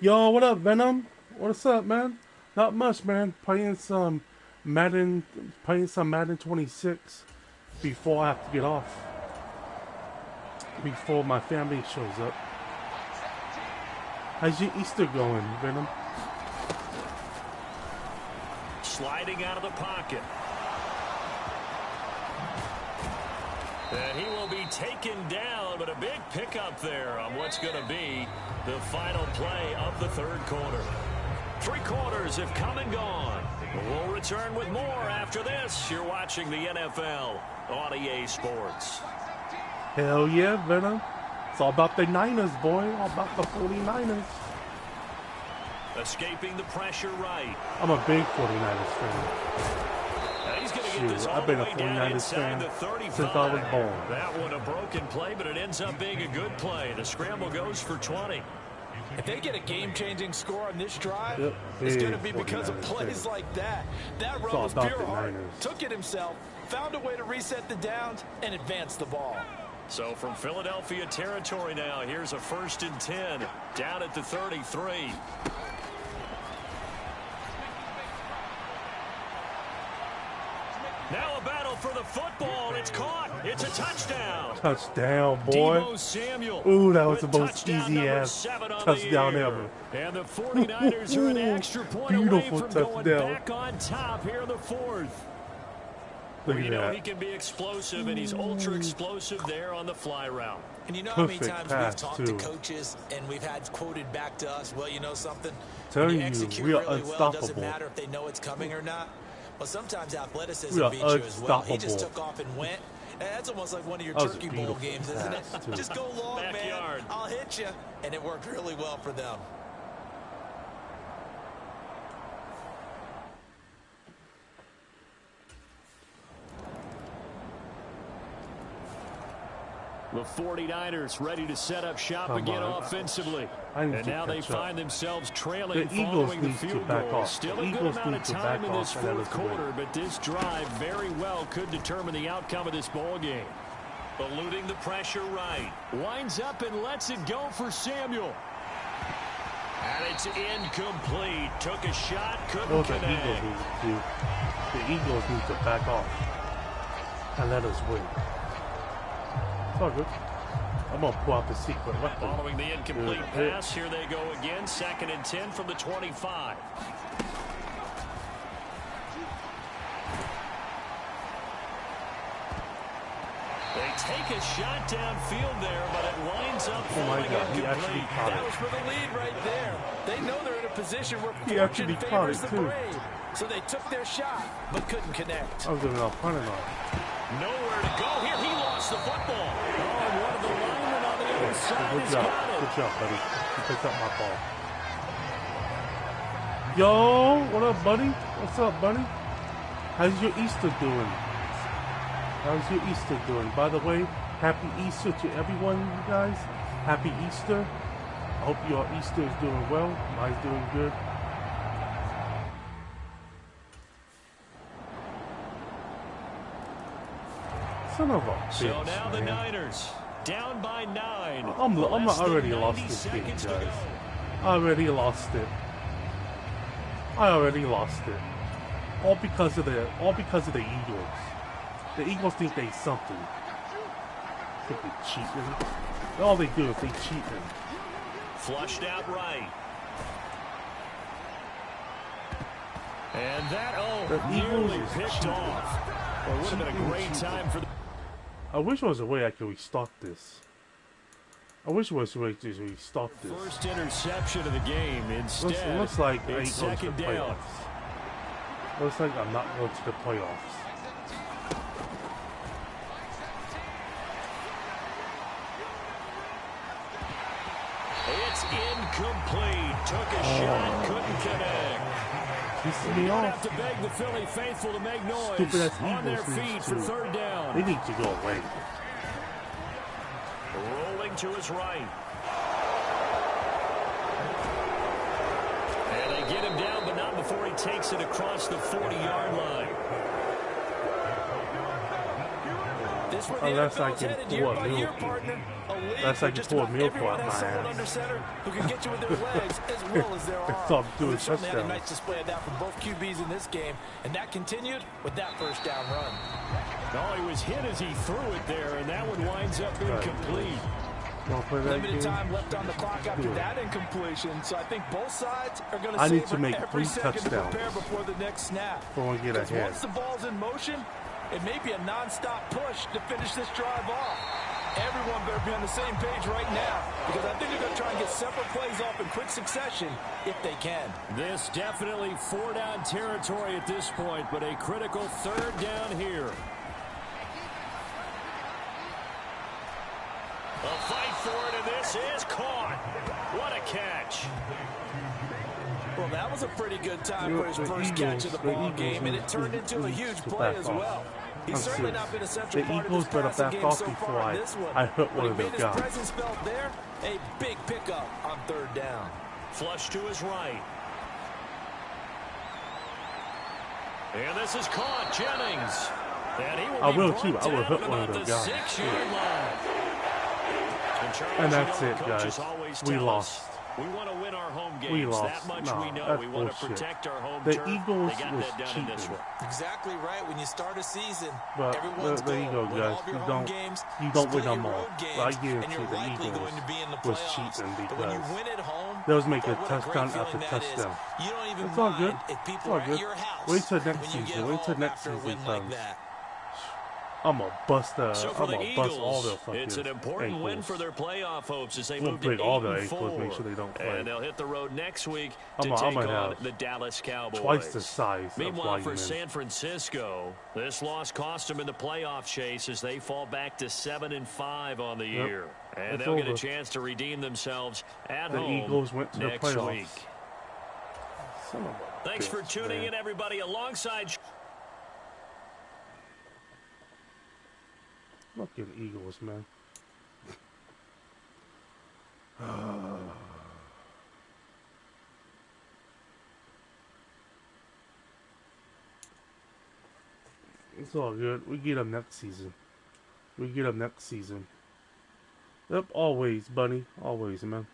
Yo, what up, Venom? What's up, man? Not much, man. Playing some Madden 26 before I have to get off. Before my family shows up. How's your Easter going, Venom? Sliding out of the pocket. And he will be taken down, but a big pickup there on what's going to be the final play of the third quarter. 3 quarters have come and gone. We'll return with more after this. You're watching the NFL on EA Sports. Hell yeah, Venom. It's all about the Niners, boy. All about the 49ers. Escaping the pressure right. I'm a big 49ers fan. He's going to get this all I've been the a way down 49ers inside fan the 35. since I was born. That one a broken play, but it ends up being a good play. The scramble goes for 20. If they get a game-changing score on this drive, Yep. it's going to be because of plays like that. That run was pure heart. Took it himself, found a way to reset the downs, and advance the ball. So from Philadelphia territory now, here's a 1st and 10 down at the 33. Now a battle for the football. It's caught. It's a touchdown. Touchdown, boy. Deebo Samuel. Ooh, that was the most easy-ass touchdown ever. And the 49ers are an extra point away from going back on top here in the 4th. Look You know at he that. can be explosive, and he's ultra-explosive there on the fly route. And you know how many Perfect times pass, we've talked too. to coaches and we've had quoted back to us, well, you know something? Telling When you, execute we are really well, it doesn't unstoppable. matter if they know it's coming or not. Well, sometimes athleticism We are beats you as well. He just unstoppable. took off and went. And that's almost like one of your That was a Turkey Bowl beautiful games, isn't it? pass, too. Just go long, Backyard. man. I'll hit you. And it worked really well for them. The 49ers ready to set up shop Come again on. offensively. I need And to now they catch up. find themselves trailing The Eagles following the need to field back goal. off. Still The a good Eagles amount need of to time back in this off and let 4th us win. quarter, but this drive very well could determine the outcome of this ball game. Eluding the pressure right. Winds up and lets it go for Samuel. And it's incomplete. Took a shot, couldn't What the connect. Eagles need to do. The Eagles need to back off and let us win. It's all good. I'm gonna pull out the secret weapon. Following the incomplete Good. pass, here they go again. 2nd and 10 from the 25. They take a shot downfield there, but it winds up Oh my falling God, he actually incomplete. caught That it. was for the lead right there. They know they're in a position where He actually fortune caught favors it, the too. brave. So they took their shot, but couldn't connect. I was giving out punting on. Nowhere to go here. He lost the football. Oh, and one of the linemen on the other side Good has job. got it. Good job, buddy. You picked up my ball. Yo, what up, buddy? What's up, buddy? How's your Easter doing? How's your Easter doing? By the way, happy Easter to everyone, you guys. Happy Easter. I hope your Easter is doing well. Mine's doing good. Son of a bitch, So now the man. Niners down by 9. I'm Less than already 90 lost this game, seconds to guys. go. I already lost it. I already lost it. All because of the Eagles. The Eagles think they something. Think they cheating. All they do is they cheating. Flushed out right. And that, The nearly Eagles is picked cheating. off. Well, it would have been a great time for the... I wish there was a way I could restart this. I wish there was a way to restart this. First interception of the game. Instead, Looks like I it's ain't going to the 2nd down. playoffs. Looks like I'm not going to the playoffs. It's incomplete. Took a shot, couldn't connect. Pissing You me don't off. have to beg the Philly faithful to make noise. Stupid-ass On their Eagles feet need for to. 3rd down. They need to go away. Rolling to his right. And they get him down, but not before he takes it across the 40-yard line. Just where the Unless I NFL's can headed pull year a by year, miracle. partner. A league Unless I where can just pull a about miracle everyone out has my someone ass. under center who can get you with their legs as well as their It's arm. all And doing we certainly had a touchdowns. nice display of that from both QBs in this game, and that continued with that first down run. Oh, he was hit as he threw it there, and that one winds up incomplete. Want to play that Limited game? time left on the clock after Do it. that incompletion, so I think both sides are going to I need savor to make every 3 second to touchdowns prepare before the next snap. before I get Because ahead. once the ball's in motion, it may be a non-stop push to finish this drive off. Everyone better be on the same page right now, because I think they're going to try and get several plays off in quick succession if they can. This definitely 4-down territory at this point, but a critical 3rd down here. A fight for it, and this is caught. What a catch. Well, that was a pretty good time for his first catch of the ball game, and it turned into a huge play as well. He's certainly not been a central part of this passing game so far in this one. I hurt one But of he their made his guys. presence felt there. A big pickup on 3rd down. Flush to his right. And this is caught. Jennings. And he will I be will brought too. I will down hit at one of about those the guys. 6-yard line. And that's you know, it, coaches guys. always We tell lost. us we want to win our home games. We lost. That much Nah, we know. that's We want to bullshit. protect our home The turf. Eagles They got was that done in this cheating. one. Exactly right. When you start a season, But everyone's there you go, goal, win guys. all of your You home don't games, win split them your all. road games, But I and guarantee you're the likely Eagles going to be in the was playoffs. cheating But when you because win at home, they was making what a great touchdown feeling after that touchdown. is. You don't even It's all mind good. if It's people all are at good. your house Wait till next when you season. get Wait till home next after a season win like comes. that. I'm gonna bust So for I'm the gonna bust all their Eagles, fucking it's an important win ankles. for their playoff hopes as they We'll move to break all their 8-4. ankles, make sure they don't play. And they'll hit the road next week I'm to gonna take on have the Dallas Cowboys. twice the size Meanwhile, of for linemen. San Francisco, this loss cost them in the playoff chase as they fall back to 7-5 on the year. And It's they'll get over. a chance to redeem themselves at The home Eagles went to the next playoffs. week. Son of a Thanks for bitch, tuning man. in, everybody. Alongside... Fucking Eagles, man. It's all good. We get them next season. We get them next season. Yep, always, Bunny. Always, man.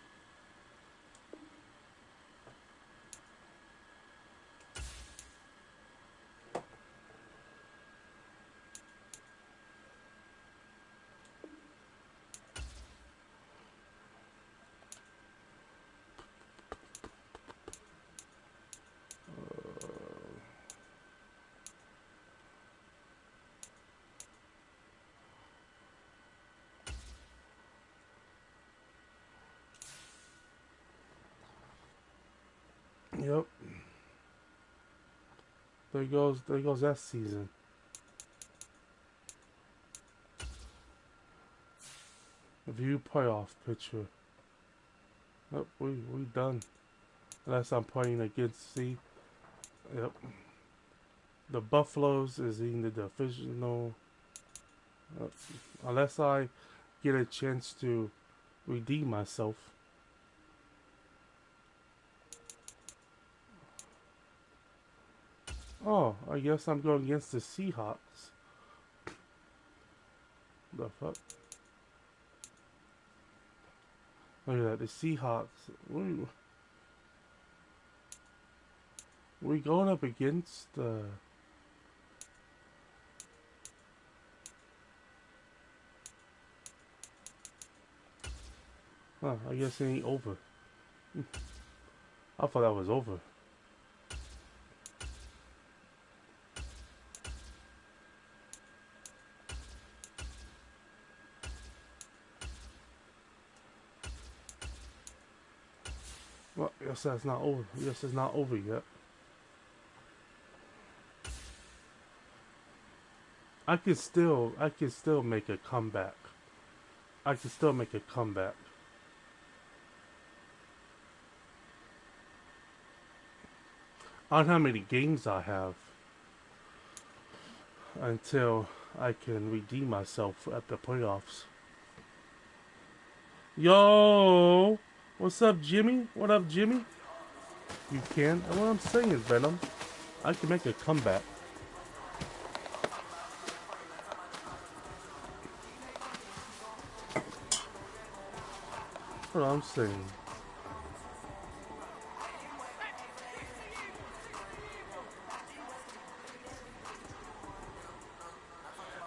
Yep. There goes that season. View playoff picture. Yep, we done. Unless I'm playing against yep. The Buffaloes is in the divisional. Unless I get a chance to redeem myself. Oh, I guess I'm going against the Seahawks. The fuck? Look at that, the Seahawks. We going up against Huh, I guess it ain't over. I thought that was over. Well, yes, that's not over. Yes, it's not over yet. I can still make a comeback. I can still make a comeback. I don't know how many games I have until I can redeem myself at the playoffs. Yo! What's up, Jimmy? What up, Jimmy? You can? And what I'm saying is, Venom, I can make a comeback. what I'm saying.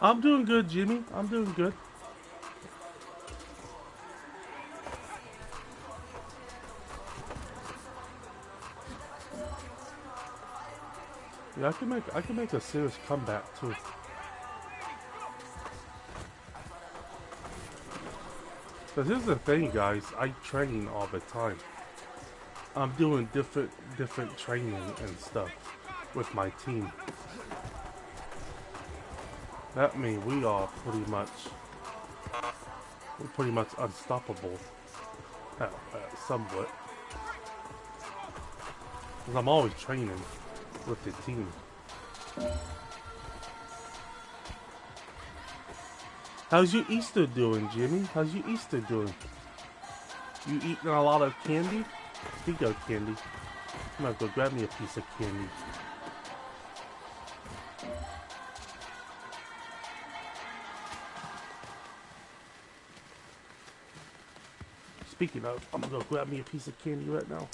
I'm doing good, Jimmy. I'm doing good. Yeah, I can make a serious comeback too. But here's the thing, guys. I train all the time. I'm doing different training and stuff with my team. That means we're pretty much unstoppable, somewhat. Because I'm always training with the team. How's your Easter doing, Jimmy? How's your Easter doing? You eating a lot of candy? Speaking of candy, I'm gonna go grab me a piece of candy. Speaking of, I'm gonna go grab me a piece of candy right now.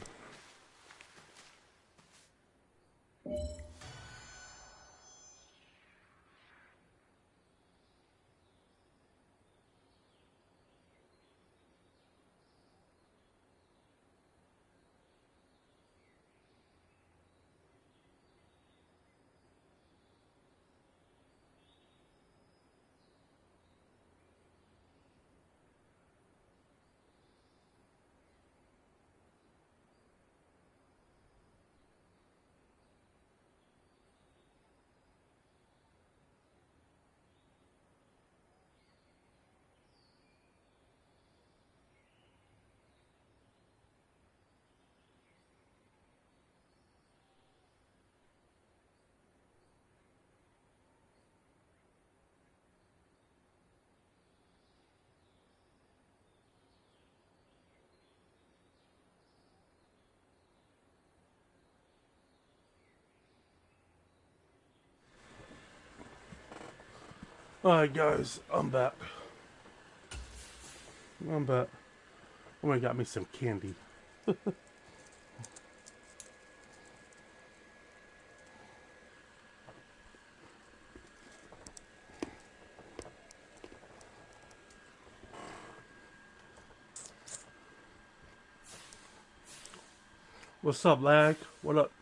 Alright guys, I'm back. I'm gonna got me some candy. What's up, lag? What up?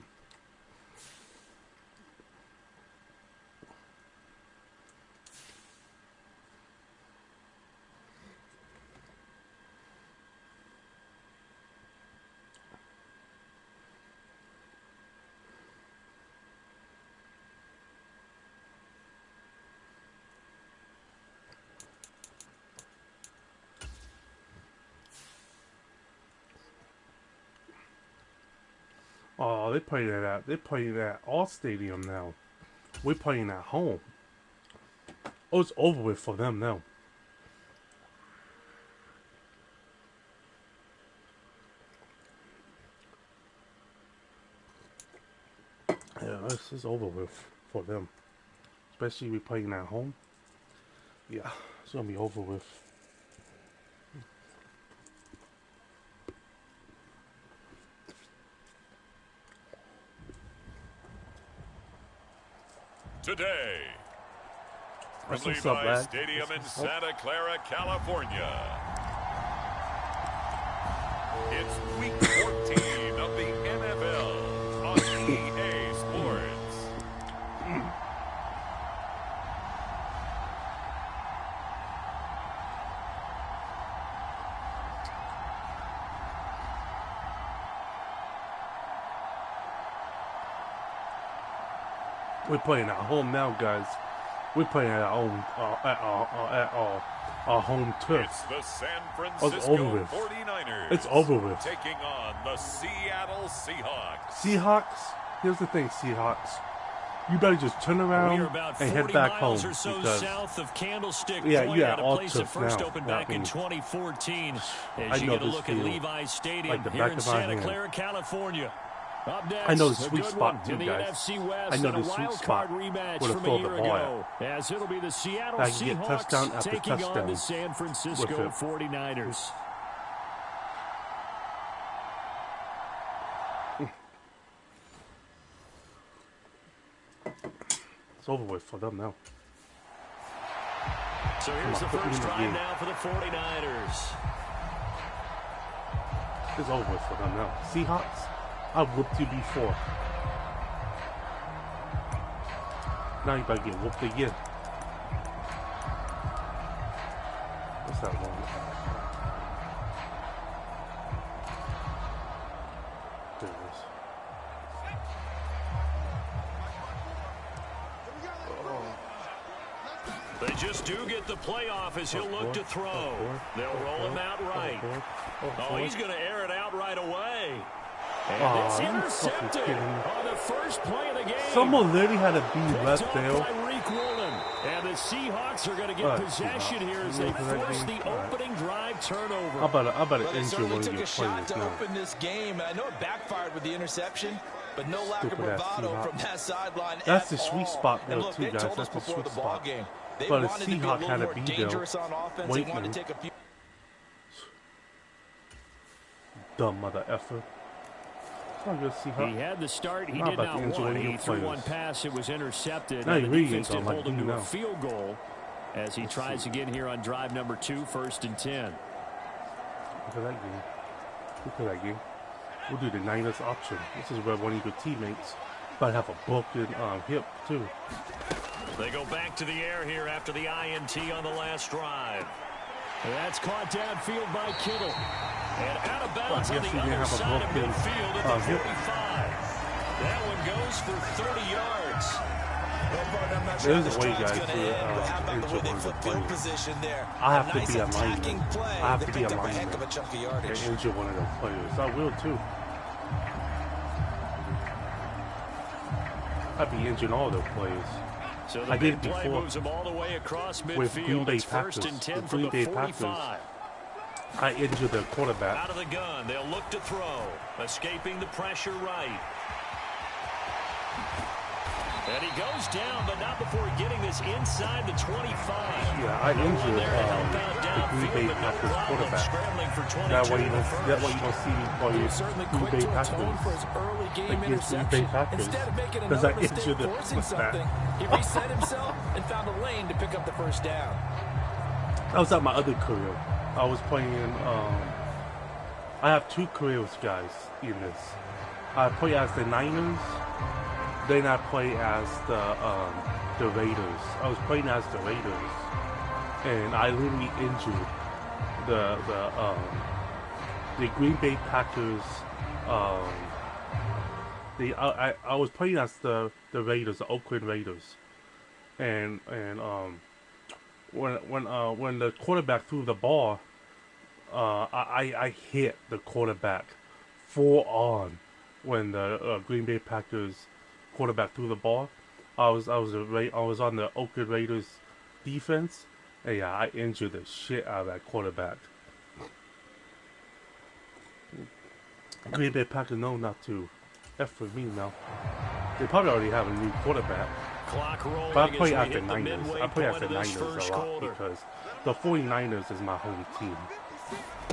Oh, they're playing at all stadium now. We're playing at home. Oh, it's over with for them now. Yeah, this is over with for them. Especially we playing at home. Yeah, it's gonna be over with. Today, from That's what's up, Levi's lad. Stadium in That's what's up. Santa Clara, California. It's week 14 of the NFL on EA Sports. We're playing at home now, guys. We're playing at our own, our home turf. It's the San Oh, it's over Francisco with. 49ers. It's over with. Taking on the Seattle Seahawks. Seahawks. Here's the thing, Seahawks. You better just turn We around are about and 40 head back home miles or so because south of Candlestick Yeah, Point yeah, at a all place that turf first now. opened That back in means- 2014. I As you know get a this look at field Levi's Stadium like the here back in of my Santa hand. Clara, California. Up next, I know the a sweet good spot one too, in the guys. NFC West I know and the a sweet wild spot card rematch where to from throw a the year ball ago. As it'll be the Seattle I can get Seahawks touchdown after taking on the touchdown San with Francisco it. 49ers. It's over with for them now. So here's the first drive now for the 49ers. It's over with for them now. Seahawks, I whooped you before. Now you gotta get whooped again. What's that one? There it is. They just do get the playoff as he'll look to throw. They'll roll him out right. Oh, he's going to air it out right away. And it's intercepted on the first play of the game. Someone literally had a B left there. And the Seahawks are going to get possession here as they force the opening drive turnover. I better Well, injure one of took your a shot players to now. open this game, and I know it backfired with the interception, but no lack of Stupid ass bravado Seahawks. from that sideline. That's at the sweet all. spot And though look, too, they guys. told That's us the before sweet the ball spot. game. They But a wanted to be a Seahawk little had a more B though. dangerous on offense. They wanted Waiting. to take a few. Dumb mother effer. I'm gonna see He had the start. He Not did about not to injure want one it. of He your threw players. one pass. It was intercepted. Now And he the really defense ain't did gonna hold like him you to a now. field goal as he tries again here on drive number 2, 1st and 10. Look at that game. Look at that game. We'll do the Niners option. This is where one of your teammates might have a broken hip too. They go back to the air here after the INT on the last drive. That's caught downfield by Kittle. And out of bounds Well, on I guess the he didn't other have a side of broken, midfield at the hip. 45. That one goes for 30 yards. Well, Martin, I'm not sure There's how this a way, drive's guys, gonna to, end, but how about the injure way they one of the flip field players. position there? I have A to nice be a attacking lineman. play. I have They to be picked a up a heck lineman. of a chunk of And yardage. injure one of those players. I will too. I'd be injuring all those players. So the I did big it play before moves them all the way across midfield. with Green Bay It's Packers. 1st and 10 The from Green the Bay Packers. 45. I injured the quarterback. Out of the gun, they'll look to throw. Escaping the pressure right. And he goes down, but not before getting this inside the 25. Yeah, I injured the Green Bay Packers quarterback. That way you don't see me play Certainly Green quick Bay to atone for his Packers early game against Green interception. Bay Packers. Instead of making because I another mistake injured the forcing something, he reset himself and found a lane to pick up the first down. That was at my other career. I was playing. I have two careers, guys, in this. I play as the Niners. Then I play as the Raiders. I was playing as the Raiders, and I literally injured the Green Bay Packers. I was playing as the Raiders, the Oakland Raiders, and when the quarterback threw the ball, I hit the quarterback full on when the Green Bay Packers quarterback threw the ball. I was on the Oakland Raiders defense, and yeah, I injured the shit out of that quarterback. Green Bay Packers know not to F with me now. They probably already have a new quarterback. Clock rolling. But I play as as we the hit the Niners. midway I play as point the of this Niners first a lot quarter. because the 49ers is my home team.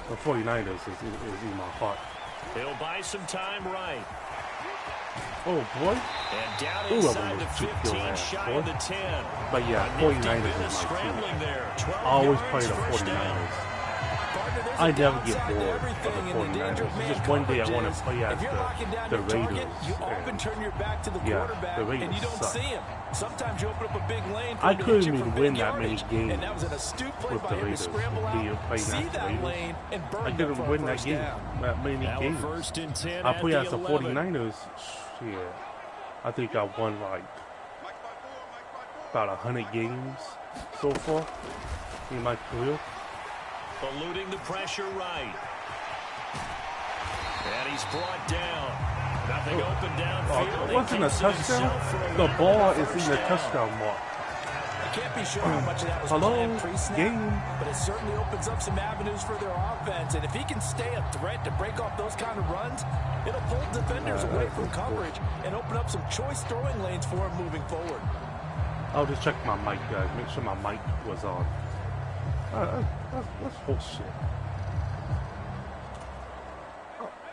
The 49ers is in my heart. He'll buy some time right. Oh boy. And down Ooh, inside I the wanna kick your 15, ass, shy boy. of the 10. But yeah, A nifty 49ers bit of is my team. scrambling there. 12 I always play yards, the first down. 49ers. Partner, there's I a never get downside to bored of the everything, and the danger 49ers. of It's man just one day I coverage want to is, play as if you're locking down the your target, Raiders. you often and turn your back to the yeah, quarterback, the Raiders and you don't suck. see him. Sometimes you open up a big lane for I him to couldn't hit you even for win big that many yardage, games and that was an astute play with by the him to Raiders. scramble Being out, playing see as the that Raiders. lane, and I burn them couldn't for a win that first game, down. that many Now games. 1st and 10 I at play the as the 11. 49ers. Shit. I think I won like about 100 games so far in my career. Eluding the pressure right. And he's brought down. Nothing open downfield. It wasn't a touchdown. The ball is in the touchdown mark. I can't be sure how much of that was Hello, planned pre-snap, game. but it certainly opens up some avenues for their offense. And if he can stay a threat to break off those kind of runs, it'll pull defenders away from coverage and open up some choice throwing lanes for him moving forward. I'll just check my mic, guys. Make sure my mic was on. That's bullshit.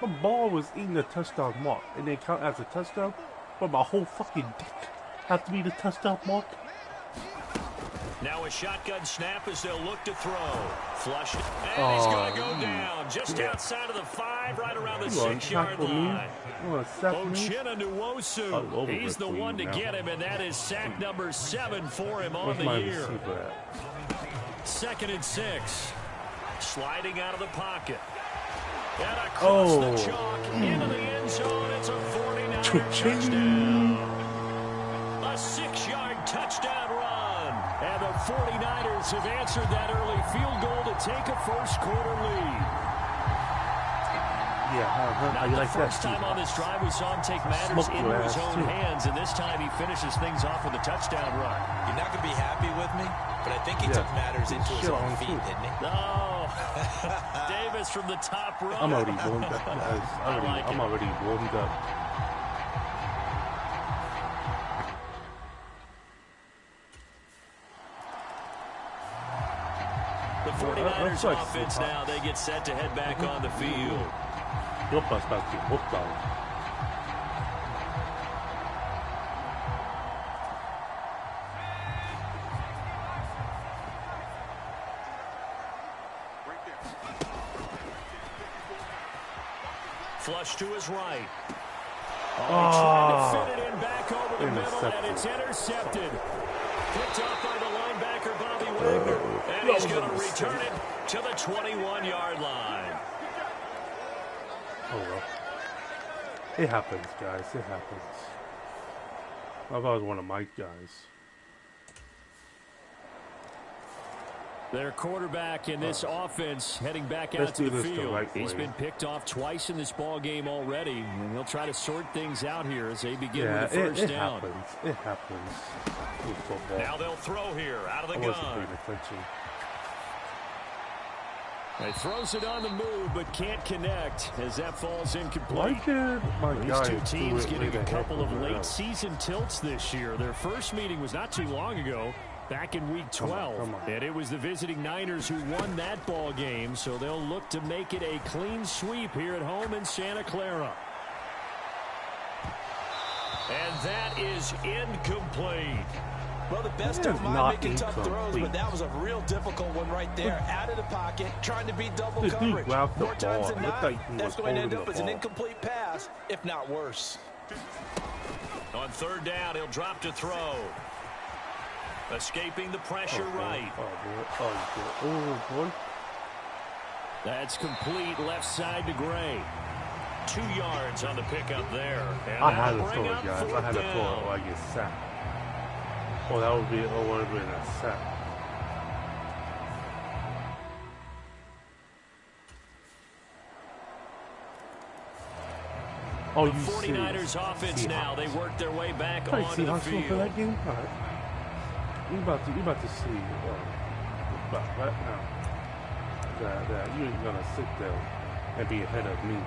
The ball was in the touchdown mark, and they count as a touchdown, but my whole fucking dick have to be the touchdown mark. Now a shotgun snap as they'll look to throw. Flush it. And he's going to go down just outside of the 5, right around the 6-yard line. Uchenna Nwosu, he's the one to get him, and that is sack number 7 for him on the year. 2nd and 6. Sliding out of the pocket. And across the chalk into the end zone. It's a 49er touchdown. A 6-yard touchdown run. And the 49ers have answered that early field goal to take a first-quarter lead. Yeah, Not the first time on this drive we saw him take matters into his own hands, and this time he finishes things off with a touchdown run. You're not going to be happy with me, but I think he took matters into his own feet, didn't he? No. Davis from the top row. I'm already warmed up, guys. I'm already warmed up. The 49ers offense now, they get set to head back on the field. Flush to his right. Trying to fit it in back over the middle, and it's intercepted. Picked off by the linebacker, Bobby Wagner. And he's going to return it to the 21-yard line. Oh, well. It happens, guys. It happens. I thought it was one of my guys. Their quarterback in this offense heading back out to the field. He's been picked off twice in this ball game already, and he'll try to sort things out here as they begin with the first down. It happens. With football. Now they'll throw here out of the gun. He throws it on the move, but can't connect as that falls incomplete. These two teams getting a couple of late season tilts this year. Their first meeting was not too long ago, back in week 12. And it was the visiting Niners who won that ball game, so they'll look to make it a clean sweep here at home in Santa Clara. And that is incomplete. Well, the best don't mind making tough throws, but that was a real difficult one right there. Out of the pocket, trying to beat double coverage. More times than not, that's going to end up as an incomplete pass, if not worse. On 3rd down, he'll drop to throw. Escaping the pressure right. Oh, boy. That's complete left side to Gray. 2 yards on the pickup there. And I had to throw it, guys. I had to throw it or I get sacked. Oh, that would be a sack. Oh, the 49ers offense now. They work their way back onto the field. For that game? All right. You about to see right now that you ain't gonna sit there and be ahead of me.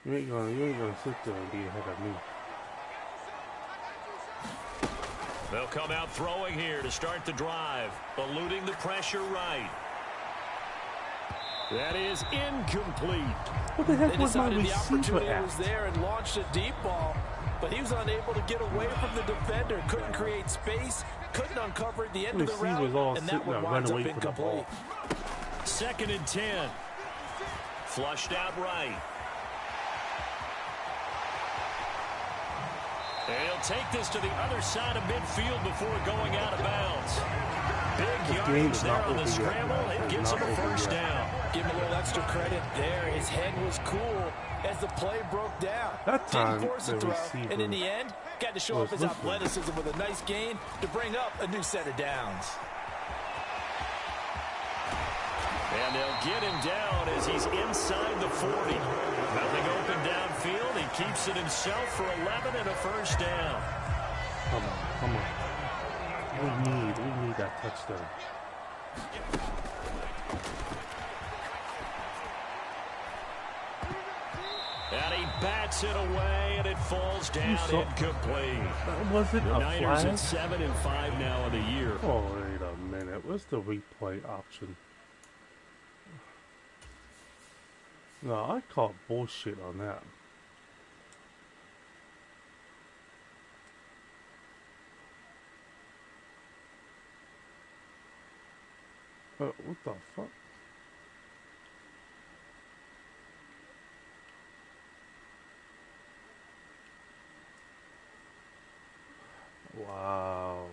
You ain't gonna sit there and be ahead of me. They'll come out throwing here to start the drive, eluding the pressure right. That is incomplete. What the heck was my receiver the opportunity was there and launched a deep ball, but he was unable to get away from the defender. Couldn't create space, couldn't uncover at the end of the route, and that one winds up incomplete. 2nd and 10. Flushed out right. And he'll take this to the other side of midfield before going out of bounds. Big yardage there on the scramble. It gets him a first down. Give him a little extra credit there. His head was cool as the play broke down. That time, didn't force a throw, and in the end, got to show off his athleticism with a nice gain to bring up a new set of downs. And they'll get him down as he's inside the 40. Nothing open downfield. He keeps it himself for 11 and a first down. Come on. We need that touchdown. And he bats it away, and it falls down incomplete. Was it the a Niners flag? at 7 and 5 now on the year. Oh, wait a minute. What's the replay option? No, I call bullshit on that. What the fuck? Wow.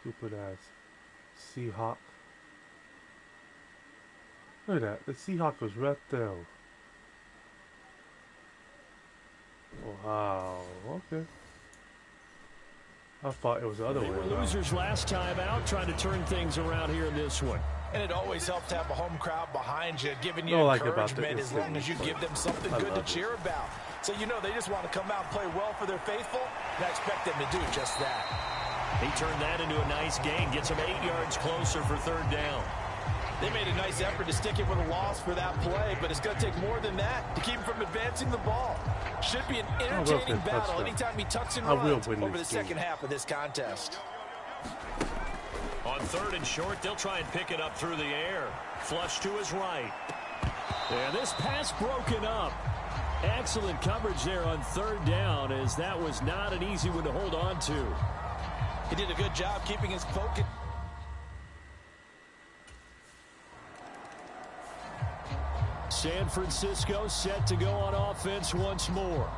Stupid ass Seahawk. Look at that. The Seahawk was right there. Wow. Okay. I thought it was the other way They were around. losers last time out, trying to turn things around here in this one. And it always helps to have a home crowd behind you, giving you All I like about encouragement this as long as you give them something good to it. cheer about. So you know they just want to come out and play well for their faithful, and I expect them to do just that. He turned that into a nice gain, gets him 8 yards closer for third down. They made a nice effort to stick it with a loss for that play, but it's going to take more than that to keep him from advancing the ball. Should be an entertaining battle anytime he tucks and runs over the second half of this contest. On third and short, they'll try and pick it up through the air. Flush to his right. And this pass broken up. Excellent coverage there on third down, as that was not an easy one to hold on to. He did a good job keeping his focus. San Francisco set to go on offense once more.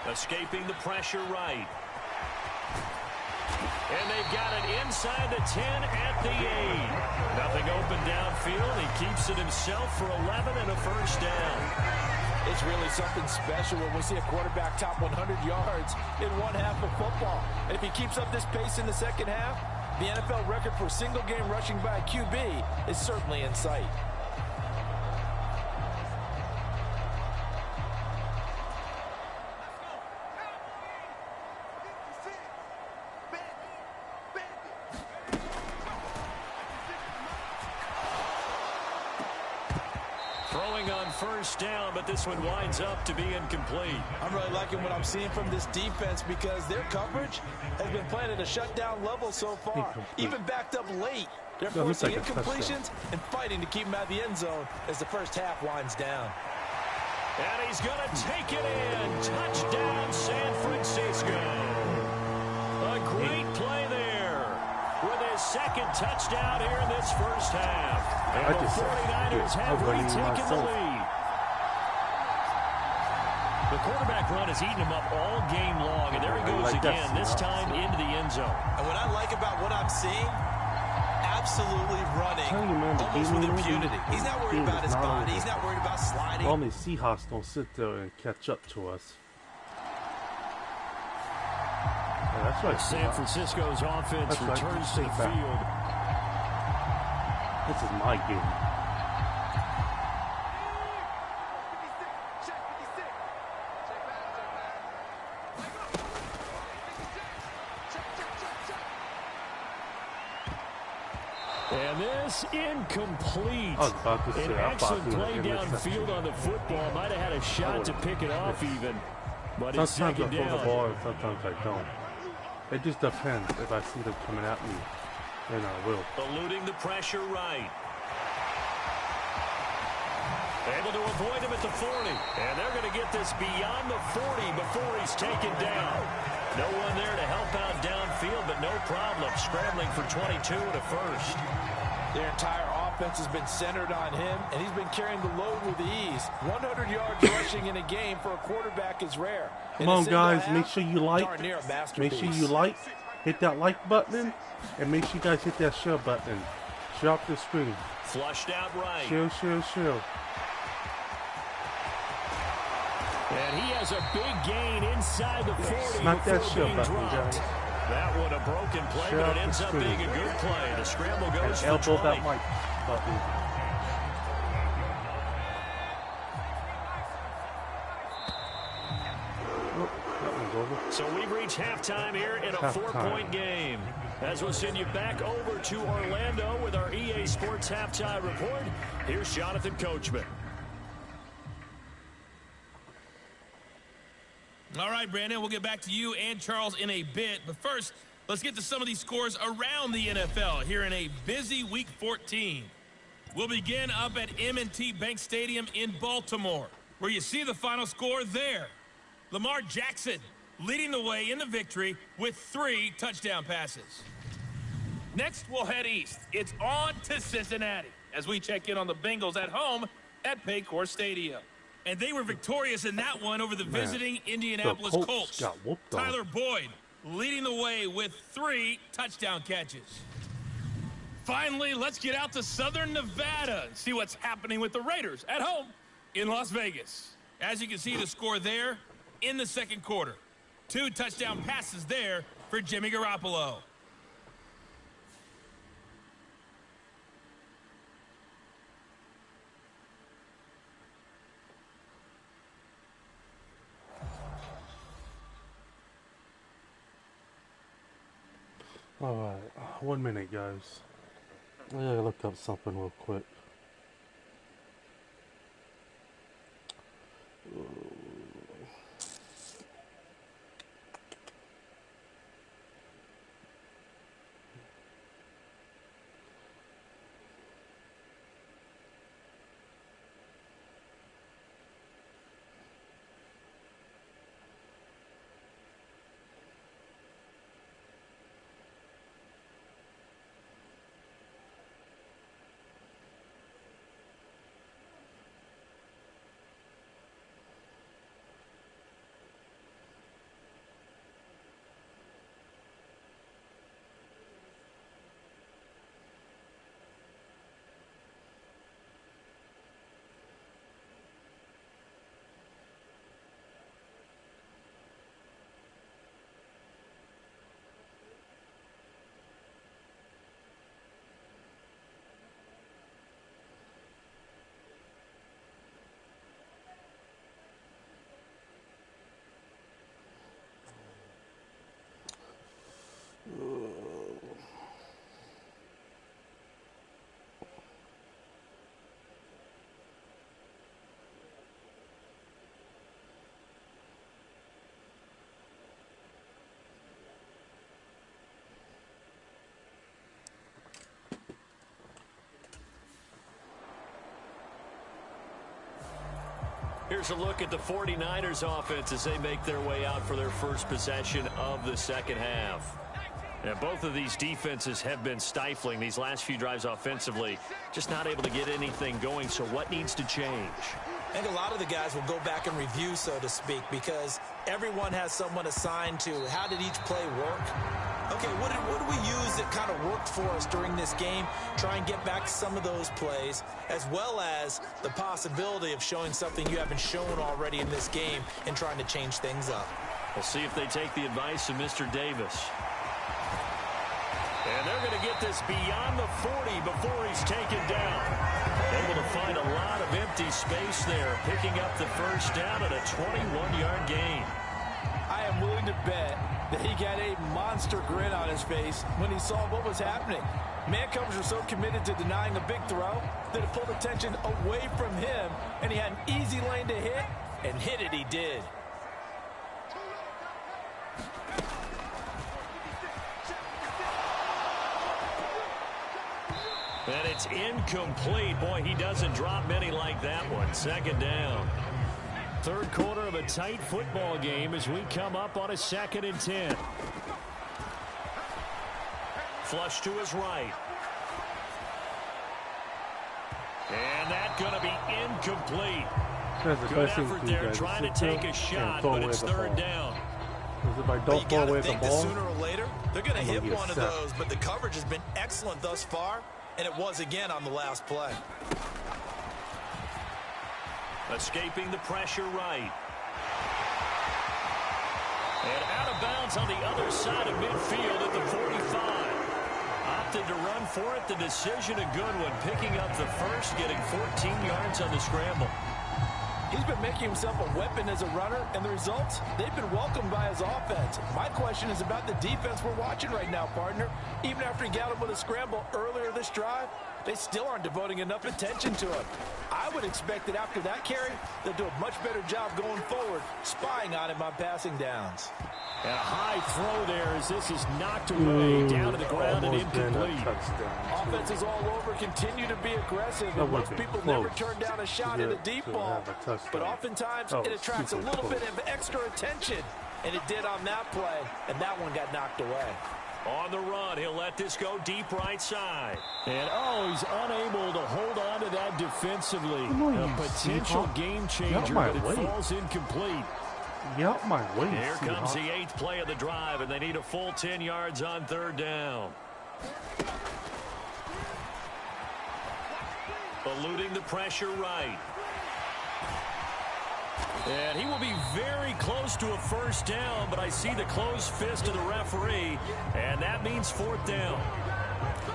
Escaping the pressure right. And they've got it inside the 10 at the 8. Nothing open downfield. He keeps it himself for 11 and a first down. It's really something special when we see a quarterback top 100 yards in one half of football. And if he keeps up this pace in the second half, the NFL record for single game rushing by a QB is certainly in sight. Throwing on first down, but this one winds up to be incomplete. I'm really liking what I'm seeing from this defense because their coverage has been playing at a shutdown level so far. Even backed up late. They're forcing incompletions and fighting to keep them out of the end zone as the first half winds down. And he's going to take it in. Touchdown, San Francisco. A great play there with his second touchdown here in this first half. And the 49ers have retaken the lead. The quarterback run has eaten him up all game long, and there he goes again, this time into the end zone. And what I like about what I'm seeing, absolutely running almost with impunity. He's not worried about his body. He's not worried about sliding. Only Seahawks don't sit there and catch up to us. Yeah, that's right. San Francisco's offense returns to the field. This is my game. And this incomplete. I was about to say, an excellent play downfield on the football. Might have had a shot to pick it off even. But it's second down. Sometimes I throw the ball and sometimes I don't. It just depends. If I see them coming at me, then I will. Eluding the pressure right. Able to avoid him at the 40. And they're going to get this beyond the 40 before he's taken down. No one there to help out downfield, but no problem. Scrambling for 22 and a first. Their entire offense has been centered on him, and he's been carrying the load with ease. 100 yards rushing in a game for a quarterback is rare. Come on, guys. Make sure you like. Make sure you like. Hit that like button. And make sure you guys hit that share button. Share up the screen. Flushed out right. Share. And he has a big gain inside the 40. Smack that share button, guys. That one a broken play, but it ends up being a good play. The scramble goes for 20. Elbow that like button. Oh, that one's over. So we've reached halftime here in a 4-point game. As we'll send you back over to Orlando with our EA Sports Halftime Report, here's Jonathan Coachman. All right, Brandon, we'll get back to you and Charles in a bit. But first, let's get to some of these scores around the NFL here in a busy Week 14. We'll begin up at M&T Bank Stadium in Baltimore, where you see the final score there. Lamar Jackson leading the way in the victory with 3 touchdown passes. Next, we'll head east. It's on to Cincinnati as we check in on the Bengals at home at Paycor Stadium. And they were victorious in that one over the visiting Indianapolis Colts. Tyler Boyd leading the way with 3 touchdown catches. Finally, let's get out to Southern Nevada and see what's happening with the Raiders at home in Las Vegas. As you can see, the score there in the second quarter. 2 touchdown passes there for Jimmy Garoppolo. All right, 1 minute, guys. I gotta look up something real quick. Here's a look at the 49ers offense as they make their way out for their first possession of the second half. And both of these defenses have been stifling these last few drives offensively. Just not able to get anything going, so what needs to change? I think a lot of the guys will go back and review, so to speak, because everyone has someone assigned to how did each play work. Okay, what did we use that kind of worked for us during this game? Try and get back some of those plays, as well as the possibility of showing something you haven't shown already in this game and trying to change things up. We'll see if they take the advice of Mr. Davis. And they're going to get this beyond the 40 before he's taken down. Able to find a lot of empty space there, picking up the first down at a 21-yard gain. I am willing to bet that he got a monster grin on his face when he saw what was happening. Mancovers were so committed to denying a big throw that it pulled attention away from him, and he had an easy lane to hit, and hit it he did. And it's incomplete. Boy, he doesn't drop many like that one. Second down. Third quarter of a tight football game as we come up on a 2nd and 10. Flush to his right. And that's going to be incomplete. Good effort there trying to take a shot, but it's third down. Don't throw away the ball. Sooner or later, they're going to hit one of those, but the coverage has been excellent thus far, and it was again on the last play. Escaping the pressure right. And out of bounds on the other side of midfield at the 45. Opted to run for it. The decision a good one. Picking up the first, getting 14 yards on the scramble. He's been making himself a weapon as a runner, and the results, they've been welcomed by his offense. My question is about the defense we're watching right now, partner. Even after he got him with a scramble earlier this drive, they still aren't devoting enough attention to him. I would expect that after that carry, they'll do a much better job going forward, spying on him on passing downs. And a high throw there as this is knocked away down to the ground and incomplete. Offenses all over continue to be aggressive, and most people never turn down a shot at a deep ball. But oftentimes, it attracts a little bit of extra attention, and it did on that play, and that one got knocked away. On the run, he'll let this go deep right side. And, he's unable to hold on to that defensively. A potential game changer, but it falls incomplete. Get my way. Here comes the 8th play of the drive, and they need a full 10 yards on 3rd down. Eluding the pressure right. And he will be very close to a 1st down, but I see the closed fist of the referee, and that means 4th down.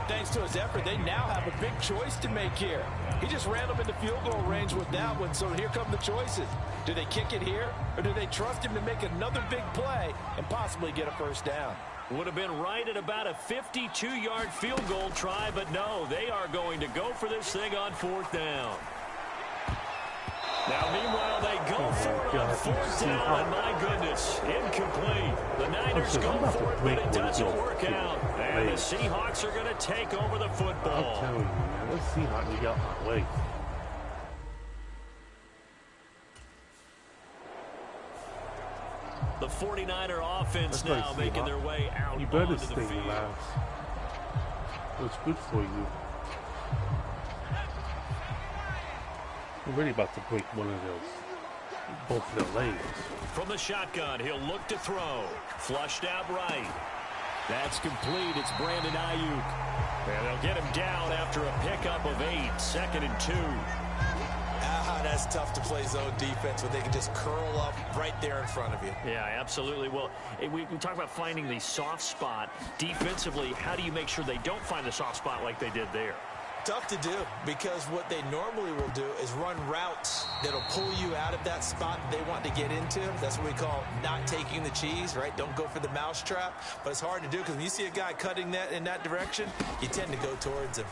Thanks to his effort, they now have a big choice to make here. He just ran them into field goal range with that one, so here come the choices. Do they kick it here, or do they trust him to make another big play and possibly get a 1st down? Would have been right at about a 52-yard field goal try, but no, they are going to go for this thing on 4th down. Now, meanwhile, they go for it on 4th down, and my goodness, incomplete. The Niners go for it, but it doesn't work out. And the Seahawks are going to take over the football. I'm telling you, man, let's see how we got my way. The 49er offense now making their way out you better onto the stay field. last. It's good for you. We're really about to break one of those, both of their legs. From the shotgun, he'll look to throw. Flushed out right. That's complete. It's Brandon Ayuk. And they'll get him down after a pickup of 8. 2nd and 2. That's tough to play zone defense when they can just curl up right there in front of you. Yeah, absolutely. Well, we talk about finding the soft spot. Defensively, how do you make sure they don't find the soft spot like they did there? Tough to do, because what they normally will do is run routes that'll pull you out of that spot they want to get into. That's what we call not taking the cheese, right? Don't go for the mousetrap. But it's hard to do, because when you see a guy cutting that in that direction, you tend to go towards him.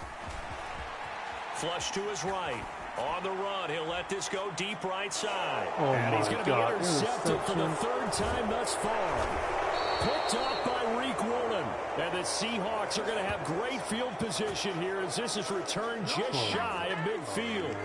Flush to his right. On the run, he'll let this go deep right side. Oh, and he's going to be intercepted for the 3rd time thus far. Picked off by Reek Woolen. And the Seahawks are going to have great field position here as this is returned just shy of midfield.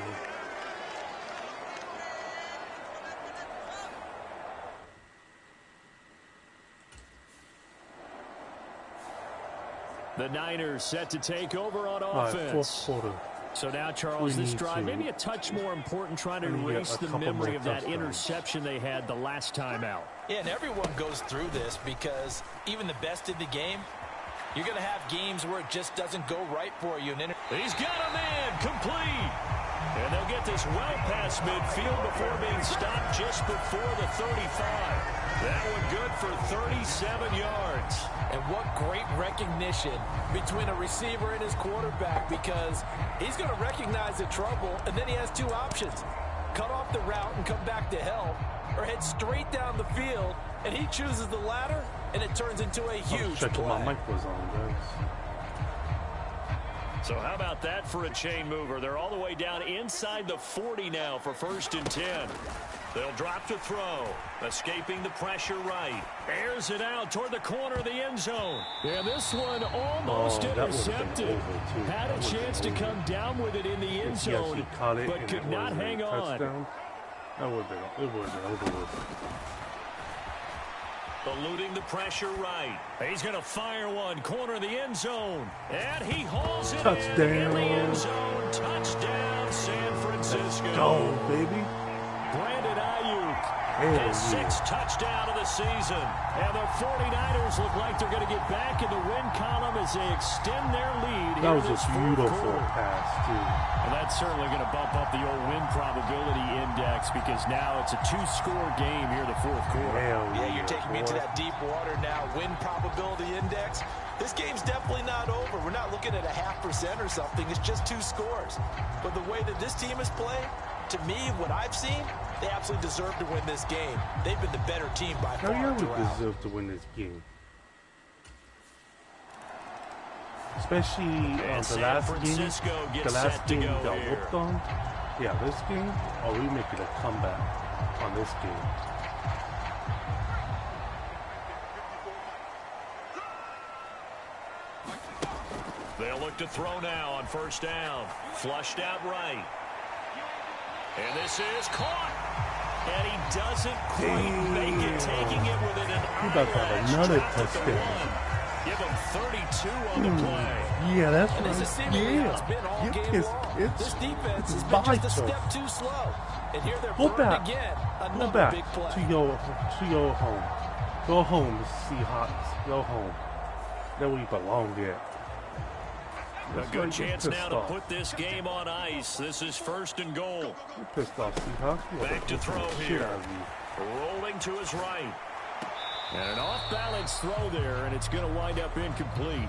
The Niners set to take over on offense. 4th quarter. So now, Charles, this drive, maybe a touch more important, trying to erase the memory of that interception they had the last time out. Yeah, and everyone goes through this, because even the best in the game, you're going to have games where it just doesn't go right for you. He's got a man, complete. And they'll get this well past midfield before being stopped just before the 35. That one good for 37 yards. And what great recognition between a receiver and his quarterback, because he's going to recognize the trouble, and then he has 2 options. Cut off the route and come back to help, or head straight down the field, and he chooses the latter, and it turns into a huge play. My mic was on, guys. So how about that for a chain mover? They're all the way down inside the 40 now for 1st and 10. They'll drop to throw. Escaping the pressure right. Airs it out toward the corner of the end zone. And this one almost intercepted. Had a chance to come down with it in the end zone, but could not hang on. That would have been over with. Eluding the pressure right. He's going to fire one. Corner of the end zone. And he hauls it in the end zone. Touchdown, San Francisco. Let's go, baby. Brandon Ayuk, his 6th touchdown of the season. And the 49ers look like they're going to get back in the win column as they extend their lead. That was a beautiful pass, too. And that's certainly going to bump up the old win probability index, because now it's a 2-score game here in the 4th quarter. Yeah, you're taking me to that deep water now. Win probability index. This game's definitely not over. We're not looking at a 0.5% or something. It's just 2 scores. But the way that this team is playing, To me, what I've seen, they absolutely deserve to win this game. They've been the better team by Now, far yeah, we throughout. deserve to win this game. Especially the last game we got whooped on. Yeah, this game, or we making a comeback on this game. They'll look to throw now on first down. Flushed out right. And this is caught. And he doesn't quite make it, taking it within an eyelash. Another touchdown. Give him 32 on the play. Yeah, that's And this is seemingly how it's been all game long. This defense has been just a step too slow. And here they're burned again. Another big play. To your home. Go home, Seahawks. Go home. There we belong at. A good chance now to put this game on ice. This is first and goal. You're pissed off, Seahawks. Back to throw here. Rolling to his right. And an off-balance throw there, and it's going to wind up incomplete.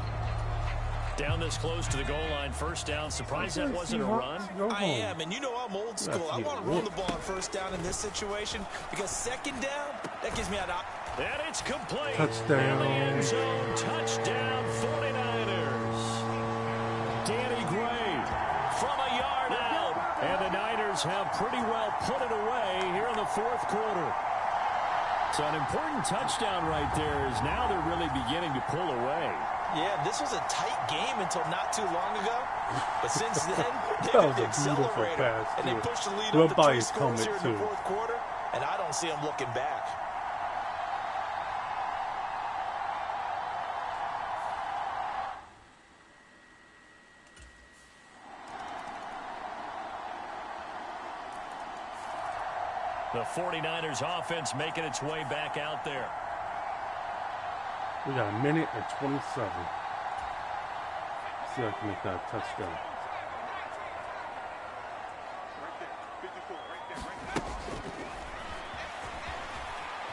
Down this close to the goal line, first down. Surprised that wasn't a run. I am, and you know I'm old school. I want to run the ball on first down in this situation because second down, that gives me an option. And it's complete. Touchdown. In the end zone, touchdown 49ers. Danny Gray from a yard out. And the Niners have pretty well put it away here in the fourth quarter. So an important touchdown right there is now they're really beginning to pull away. Yeah, this was a tight game until not too long ago. But since then, they got the accelerator. And they pushed the lead up to 3 scores here in the fourth quarter. And I don't see them looking back. The 49ers offense making its way back out there. We got a minute and 27. See if I can make that a touchdown.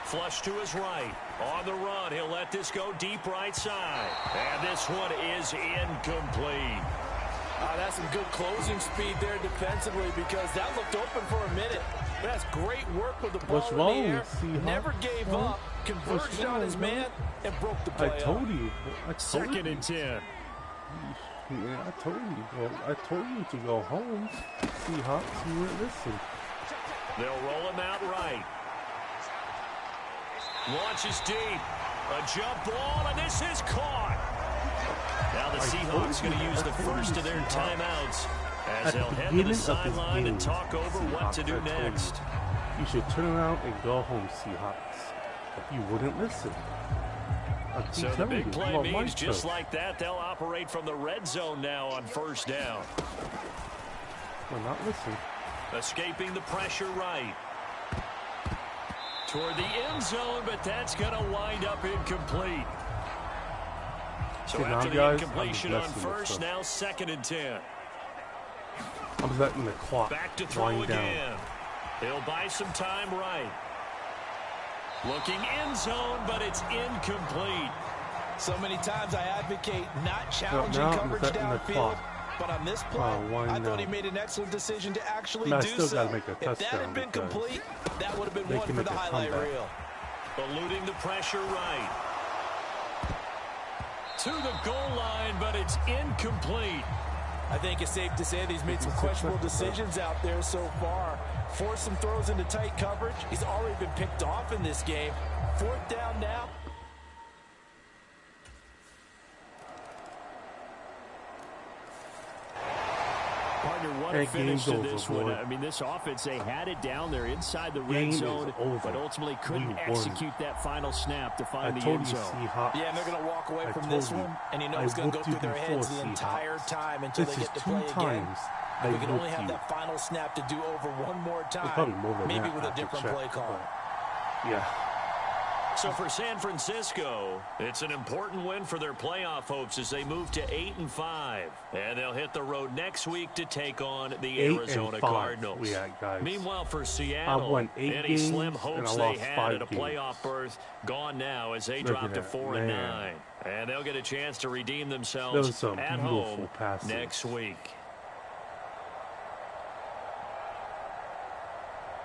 Flush to his right. On the run, he'll let this go deep right side. And this one is incomplete. That's some good closing speed there defensively because that looked open for a minute. That's great work with the ball in the air. Never gave up, converged on his man, and broke the play I told you. Second and 10. Yeah, I told you. Well, I told you to go home. Seahawks, you wouldn't listen. They'll roll him out right. Launches deep. A jump ball, and this is caught. Now the Seahawks going to use the first of their timeouts as they'll head to the sideline and talk over what to do next. You should turn around and go home, Seahawks. But you wouldn't listen. So the big play means just like that, they'll operate from the red zone now on first down. Well, not listening. Escaping the pressure right. Toward the end zone, but that's going to wind up incomplete. So after the incompletion on first, now second and 10. I'm letting the clock back to throw wind again. down. He'll buy some time right. Looking end zone, but it's incomplete. So many times I advocate not challenging coverage downfield. But on this play, I thought he made an excellent decision to actually do so. If that had been complete, that would have been one for the highlight reel. Eluding the pressure right. To the goal line, but it's incomplete. I think it's safe to say that he's made some questionable decisions out there so far. Forced some throws into tight coverage. He's already been picked off in this game. Fourth down now. Partner, what a finish to this one. I mean, this offense, they had it down there inside the red zone, but ultimately couldn't execute that final snap to find the end zone. Yeah, and they're going to walk away from this one, and you know it's going to go through their heads the entire time until they get to play again. We can only have that final snap to do over one more time, maybe with a different play call. Yeah. So for San Francisco, it's an important win for their playoff hopes as they move to 8-5. And they'll hit the road next week to take on the Arizona Cardinals. Meanwhile, for Seattle, any slim hopes they had at a playoff berth gone now as they drop to 4-9. And they'll get a chance to redeem themselves at home next week.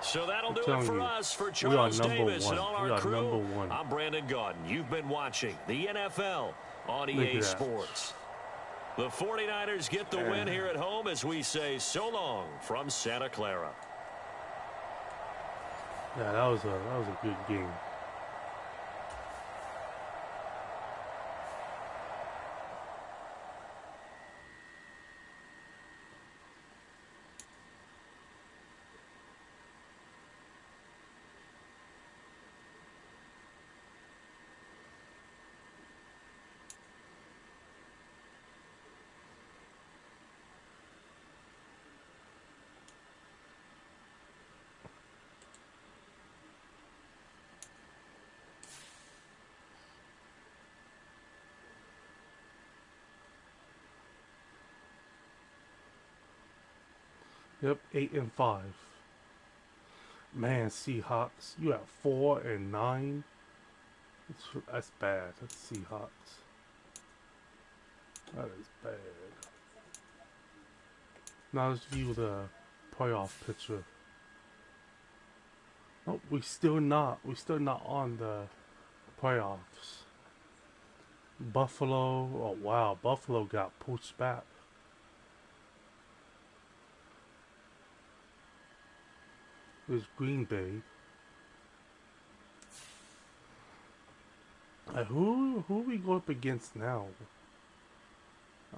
So that'll I'm do it telling for you, us. For we are Charles number Davis and one. all We our are number crew, one. I'm Brandon Gaudin. You've been watching the NFL on Look EA at that. Sports. The 49ers get the win here at home as we say so long from Santa Clara. Yeah, that was a good game. Yep, 8-5. Man, Seahawks, you have 4-9. That's bad. That's Seahawks. That is bad. Now let's view the playoff picture. Oh, we still not on the playoffs. Buffalo. Oh wow, Buffalo got pushed back. There's Green Bay. Who we go up against now?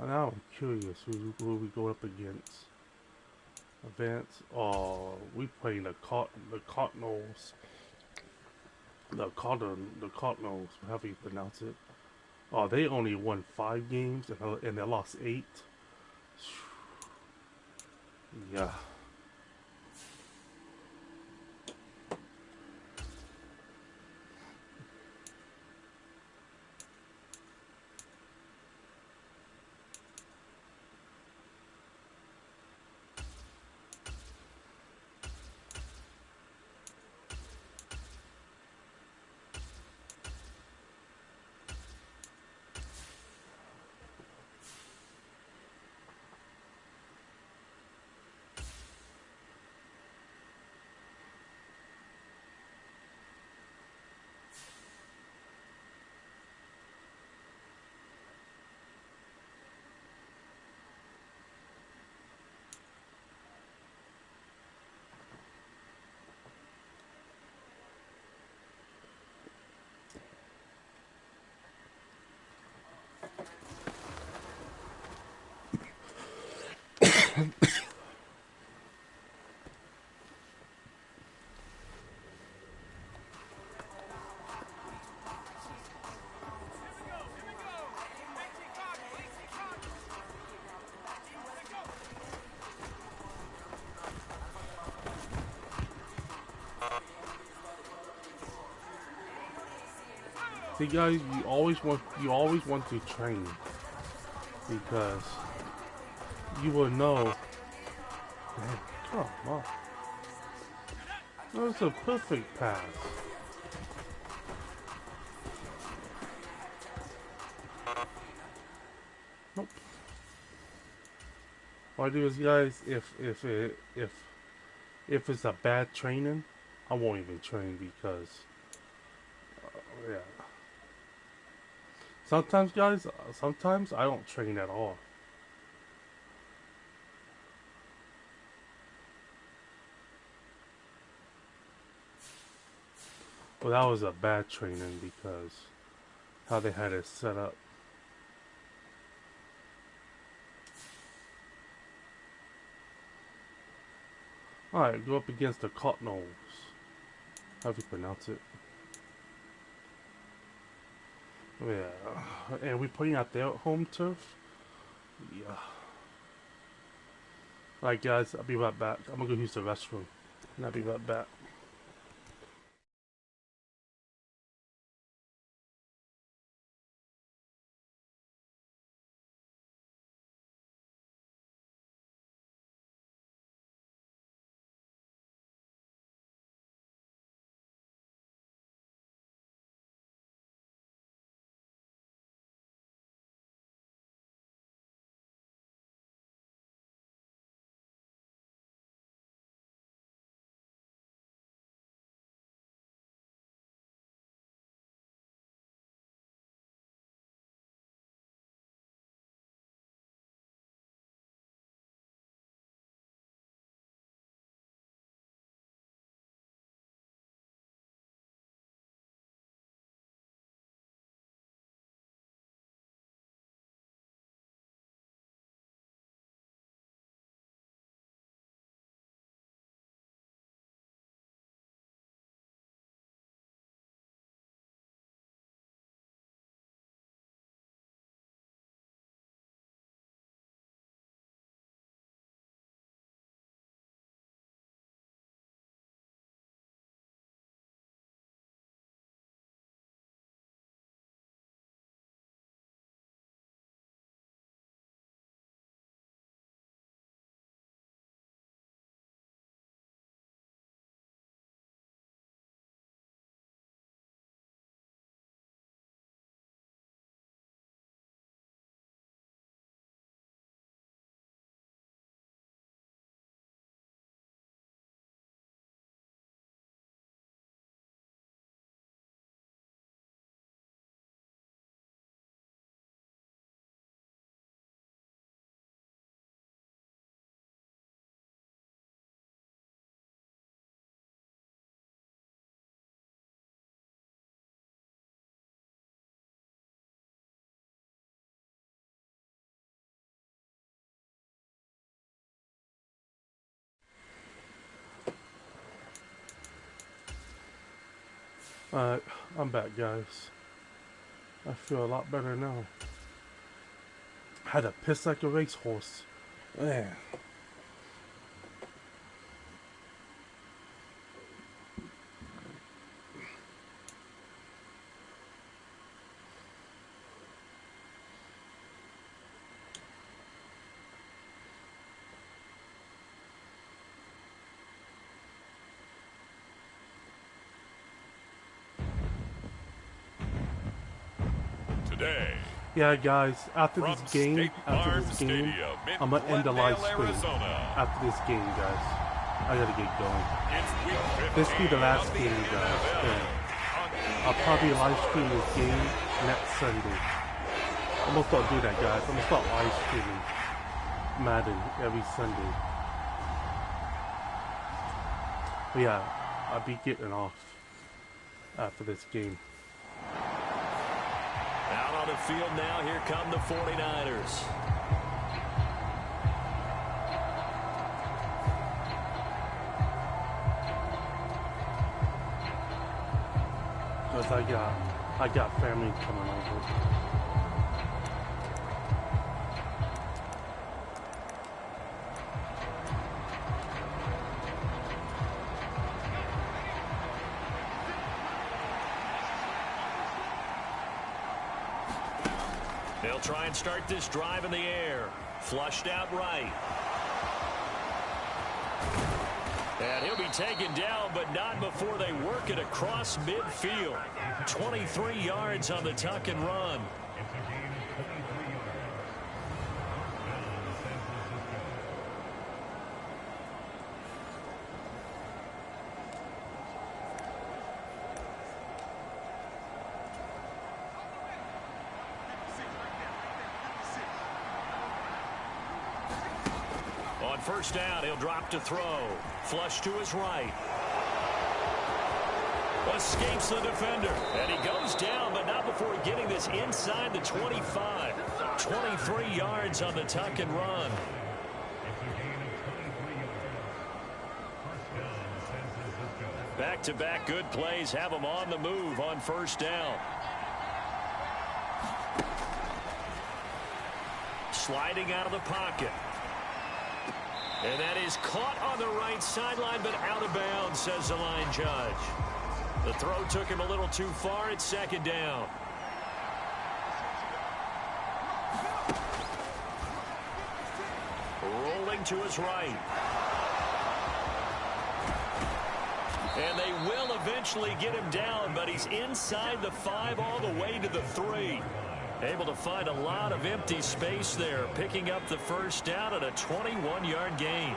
Now I'm curious who we go up against. Advance. Oh, we playing the Cardinals. The Cardinals. However you pronounce it. Oh, they only won 5 games and they lost 8. Yeah. See, guys, you always want to train because you will know. Man, come on, that was a perfect pass. Nope. What I do is, guys, if it's a bad training, I won't even train because yeah. Sometimes, guys, sometimes I don't train at all. But that was a bad training because how they had it set up. Alright, go up against the Cardinals. How do you pronounce it? Yeah. And we playing out their home turf? Yeah. Alright guys, I'll be right back. I'm gonna go use the restroom. And I'll be right back. Alright, I'm back, guys. I feel a lot better now. Had to piss like a racehorse. Man. Today, Yeah, guys, after from this game, State Farm Stadium in I'm gonna end the live Glendale, stream. Arizona. After this game, guys, I gotta get going. It's week 15 This be the last of game, guys. NFL And on I'll probably live stream this game next Sunday. I'm gonna start doing that, guys. I'm gonna start live streaming Madden every Sunday. But yeah, I'll be getting off after this game. Out on the field now, here come the 49ers. Because I got family coming over. They'll try and start this drive in the air. Flushed out right. And he'll be taken down, but not before they work it across midfield. 23 yards on the tuck and run. On first down, he'll drop to throw. Flush to his right. Escapes the defender. And he goes down, but not before getting this inside the 25. 23 yards on the tuck and run. Back-to-back good plays have him on the move on first down. Sliding out of the pocket. And that is caught on the right sideline, but out of bounds, says the line judge. The throw took him a little too far. It's second down. Rolling to his right. And they will eventually get him down, but he's inside the 5 all the way to the 3. Able to find a lot of empty space there, picking up the first down at a 21-yard gain.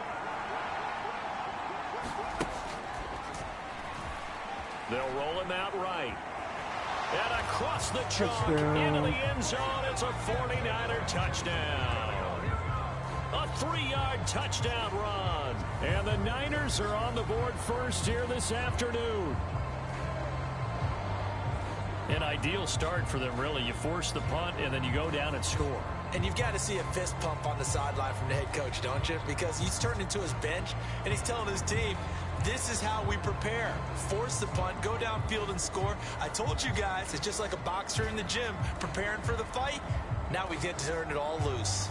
They'll roll him out right. And across the chalk into the end zone. It's a 49er touchdown. A 3-yard touchdown run. And the Niners are on the board first here this afternoon. An ideal start for them, really. You force the punt, and then you go down and score. And you've got to see a fist pump on the sideline from the head coach, don't you? Because he's turned into his bench, and he's telling his team, this is how we prepare. Force the punt, go downfield and score. I told you guys, it's just like a boxer in the gym preparing for the fight. Now we get to turn it all loose.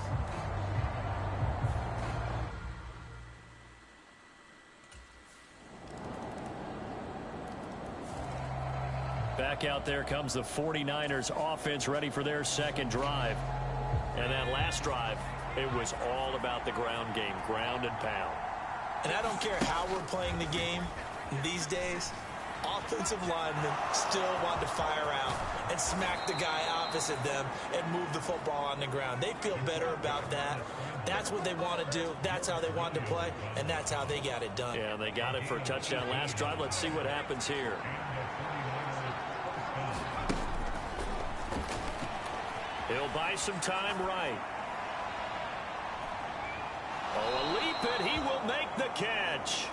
Back out there comes the 49ers offense ready for their second drive. And that last drive, it was all about the ground game, ground and pound. And I don't care how we're playing the game these days, offensive linemen still want to fire out and smack the guy opposite them and move the football on the ground. They feel better about that. That's what they want to do. That's how they want to play, and that's how they got it done. Yeah, they got it for a touchdown last drive. Let's see what happens here. He'll buy some time right. Oh, a leap, and he will make the catch.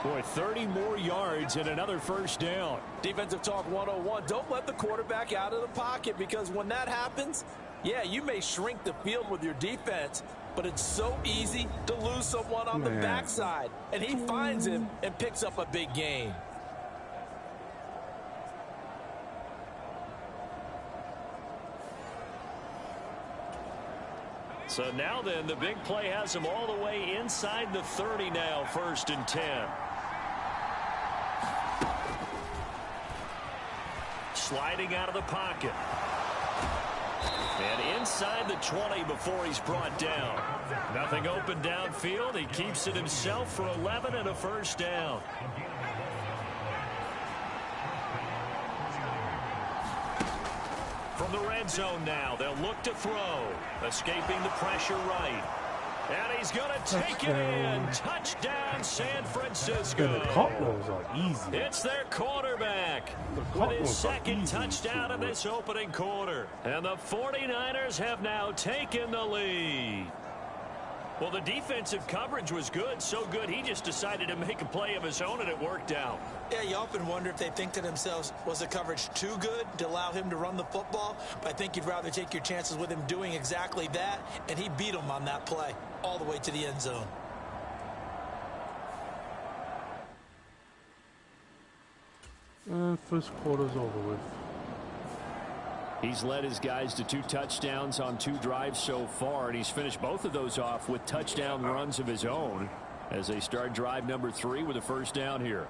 Boy, 30 more yards and another first down. Defensive talk 101. Don't let the quarterback out of the pocket, because when that happens, yeah, you may shrink the field with your defense, but it's so easy to lose someone on the backside. And he finds him and picks up a big gain. So now then, the big play has him all the way inside the 30 now, 1st and 10. Sliding out of the pocket. And inside the 20 before he's brought down. Nothing open downfield. He keeps it himself for 11 and a 1st down. From the red zone now, they'll look to throw. Escaping the pressure right. And he's going to take it in. Touchdown, San Francisco. And the cartwheels are easy. It's their quarterback with his second touchdown in this opening quarter. And the 49ers have now taken the lead. Well, the defensive coverage was good, so good he just decided to make a play of his own, and it worked out. Yeah, you often wonder if they think to themselves, was the coverage too good to allow him to run the football? But I think you'd rather take your chances with him doing exactly that, and he beat him on that play all the way to the end zone. And first quarter's over with. He's led his guys to 2 touchdowns on 2 drives so far, and he's finished both of those off with touchdown runs of his own as they start drive number 3 with a 1st down here.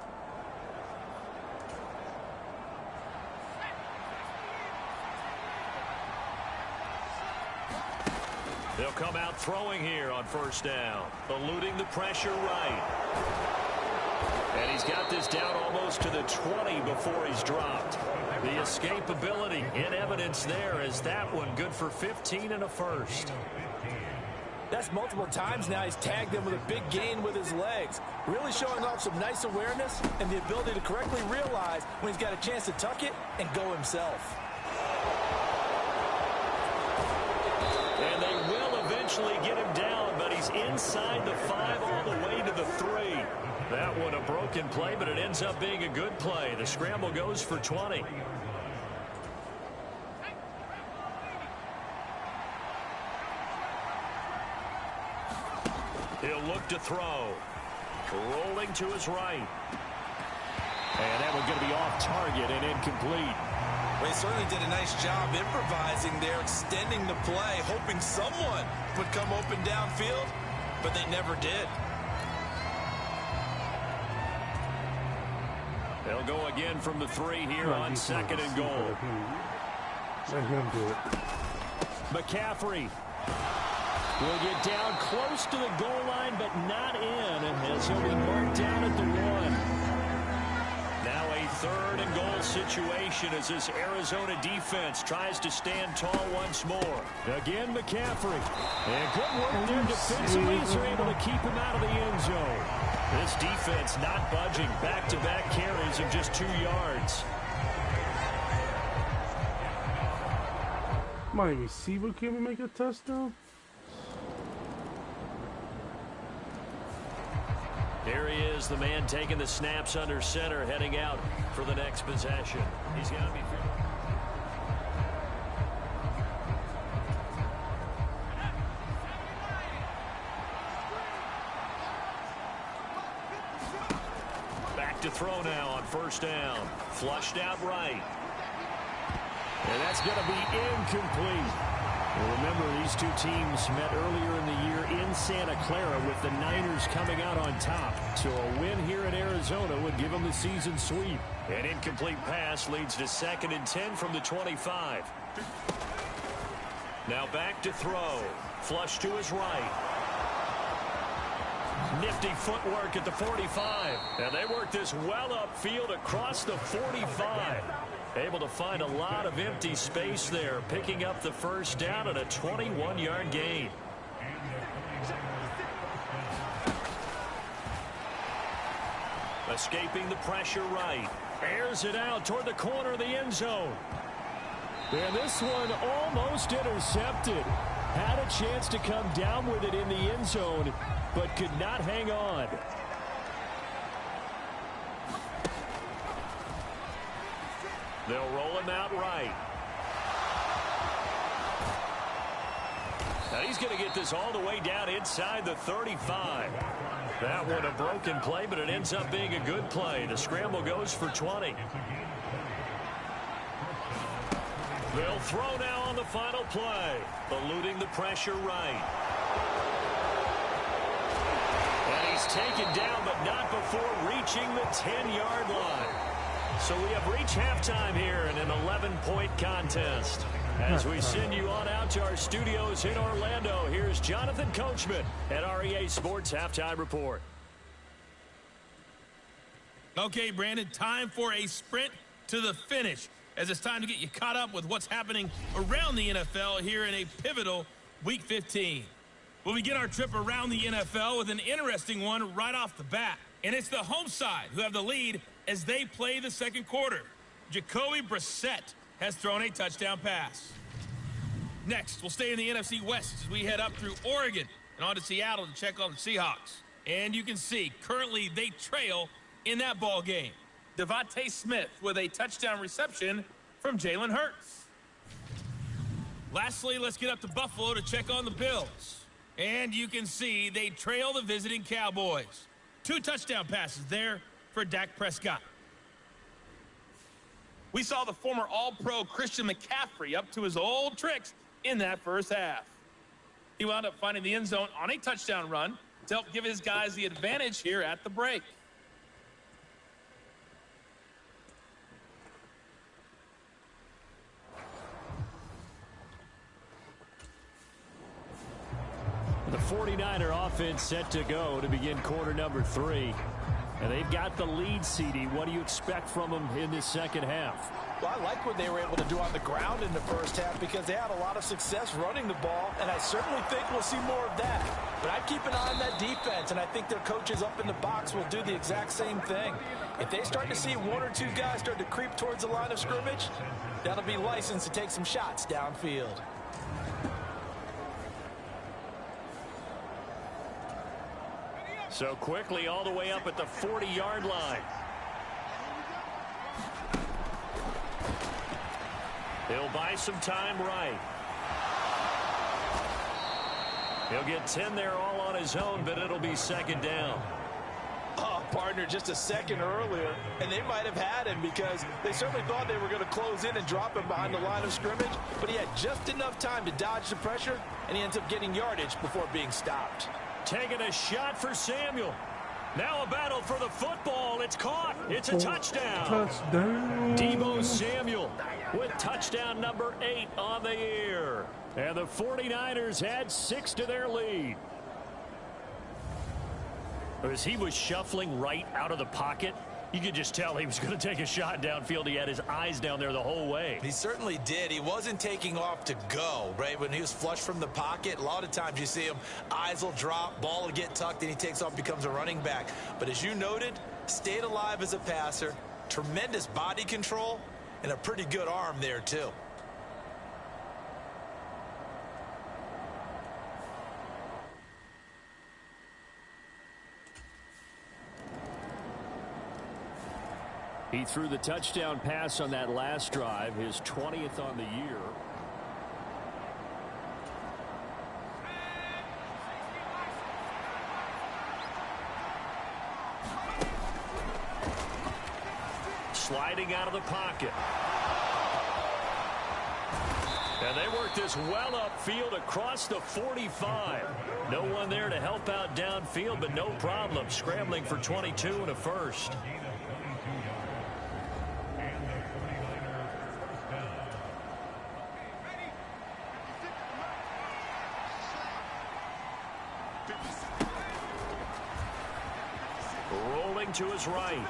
They'll come out throwing here on 1st down, eluding the pressure right. And he's got this down almost to the 20 before he's dropped. The escapability in evidence there as that one good for 15 and a 1st. That's multiple times now he's tagged them with a big gain with his legs. Really showing off some nice awareness and the ability to correctly realize when he's got a chance to tuck it and go himself. And they will eventually get him down, but he's inside the 5 all the way to the 3. That one a broken play, but it ends up being a good play. The scramble goes for 20. He'll look to throw. Rolling to his right. And that one's going to be off target and incomplete. Well, he certainly did a nice job improvising there, extending the play, hoping someone would come open downfield, but they never did. They'll go again from the 3 here on 2nd and goal. Let him do it. McCaffrey will get down close to the goal line, but not in, as he'll be marked down at the 1. Now a 3rd and goal situation as this Arizona defense tries to stand tall once more. Again, McCaffrey. And good work there defensively as they're able to keep him out of the end zone. This defense not budging. Back-to-back carries of just 2 yards. My receiver can't make a touchdown. Here he is, the man taking the snaps under center, heading out for the next possession. He's got to be fair. Back to throw now on 1st down. Flushed out right. And that's going to be incomplete. Well, remember, these 2 teams met earlier in the year in Santa Clara with the Niners coming out on top. So a win here in Arizona would give them the season sweep. An incomplete pass leads to 2nd and 10 from the 25. Now back to throw. Flush to his right. Nifty footwork at the 45. And they work this well upfield across the 45. Able to find a lot of empty space there, picking up the 1st down and a 21-yard gain. Escaping the pressure right. Airs it out toward the corner of the end zone. And this one almost intercepted. Had a chance to come down with it in the end zone, but could not hang on. They'll roll him out right. Now he's going to get this all the way down inside the 35. That one a broken play, but it ends up being a good play. The scramble goes for 20. They'll throw now on the final play. Eluding the pressure right. And he's taken down, but not before reaching the 10-yard line. So we have reached halftime here in an 11-point contest. As we send you on out to our studios in Orlando, here's Jonathan Coachman at REA Sports Halftime Report. Okay, Brandon, time for a sprint to the finish, as it's time to get you caught up with what's happening around the NFL here in a pivotal Week 15. We'll begin our trip around the NFL with an interesting one right off the bat. And it's the home side who have the lead as they play the second quarter. Jacoby Brissett has thrown a touchdown pass. Next, we'll stay in the NFC West as we head up through Oregon and on to Seattle to check on the Seahawks. And you can see, currently they trail in that ball game. Devontae Smith with a touchdown reception from Jalen Hurts. Lastly, let's get up to Buffalo to check on the Bills. And you can see they trail the visiting Cowboys. 2 touchdown passes there for Dak Prescott. We saw the former All-Pro Christian McCaffrey up to his old tricks in that first half. He wound up finding the end zone on a touchdown run to help give his guys the advantage here at the break. The 49er offense set to go to begin quarter number 3. And they've got the lead, CD. What do you expect from them in this second half? Well, I like what they were able to do on the ground in the first half because they had a lot of success running the ball, and I certainly think we'll see more of that. But I'd keep an eye on that defense, and I think their coaches up in the box will do the exact same thing. If they start to see 1 or 2 guys start to creep towards the line of scrimmage, that'll be licensed to take some shots downfield. So quickly all the way up at the 40-yard line. He'll buy some time right. He'll get 10 there all on his own, but it'll be second down. Oh, partner, just a second earlier, and they might have had him because they certainly thought they were going to close in and drop him behind the line of scrimmage, but he had just enough time to dodge the pressure, and he ends up getting yardage before being stopped. Taking a shot for Samuel. Now a battle for the football. It's caught. It's a touchdown. Touchdown. Deebo Samuel with touchdown number 8 on the year. And the 49ers had 6 to their lead. As he was shuffling right out of the pocket, you could just tell he was going to take a shot downfield. He had his eyes down there the whole way. He certainly did. He wasn't taking off to go, right? When he was flush from the pocket, a lot of times you see him, eyes will drop, ball will get tucked, and he takes off, becomes a running back. But as you noted, stayed alive as a passer, tremendous body control, and a pretty good arm there, too. He threw the touchdown pass on that last drive, his 20th on the year. Sliding out of the pocket. And they work this well upfield across the 45. No one there to help out downfield, but no problem. Scrambling for 22 and a first. Rolling to his right.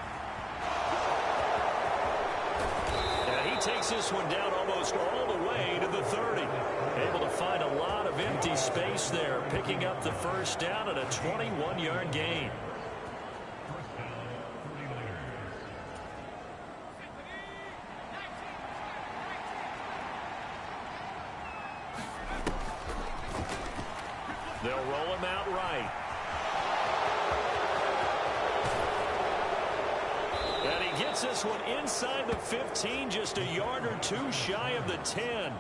And he takes this one down almost all the way to the 30. Able to find a lot of empty space there, picking up the first down at a 21-yard gain. They'll roll him out right. And he gets this one inside the 15, just a yard or 2 shy of the 10.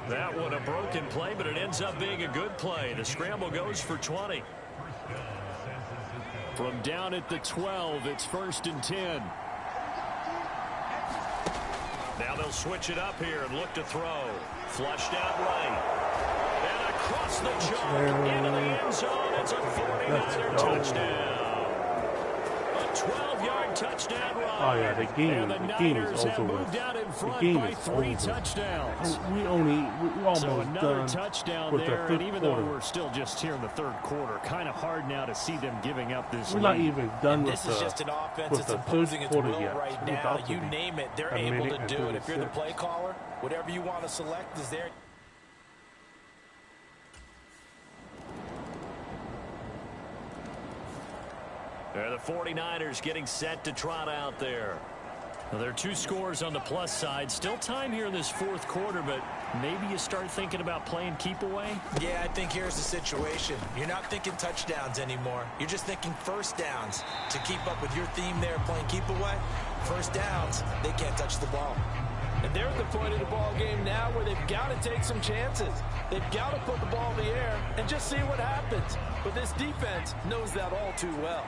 That one a broken play, but it ends up being a good play. The scramble goes for 20. From down at the 12, it's 1st and 10. Now they'll switch it up here and look to throw. Flushed out right. And across the chalk into the end zone. It's a 49er touchdown. A 12-yard touchdown run. Oh yeah, the game is over with. The game is over. Touchdowns. We almost So another done touchdown with the there, third and even though quarter. we're still just here in the third quarter, kind of hard now to see them giving up this We're lead. not even done with This is just an offense with that's the third imposing its quarter will yet. right We're now. about to You be name it, they're a able minute to and do it. If you're the 36. play caller, whatever you want to select is there. They're the 49ers getting set to trot out there. Now, there are two scores on the plus side. Still time here in this fourth quarter, but maybe you start thinking about playing keep away? Yeah, I think here's the situation. You're not thinking touchdowns anymore. You're just thinking first downs. To keep up with your theme there, playing keep away, first downs, they can't touch the ball. And they're at the point of the ball game now where they've got to take some chances. They've got to put the ball in the air and just see what happens. But this defense knows that all too well.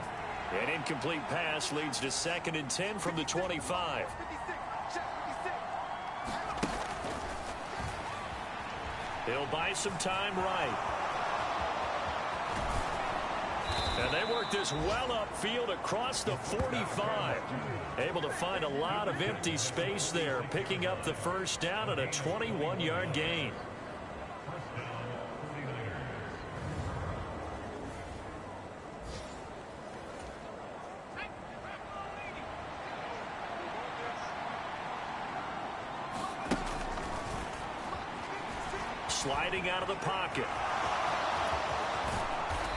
An incomplete pass leads to 2nd and 10 from the 25. He'll buy some time right. And they work this well upfield across the 45. Able to find a lot of empty space there, picking up the first down at a 21-yard gain. Sliding out of the pocket.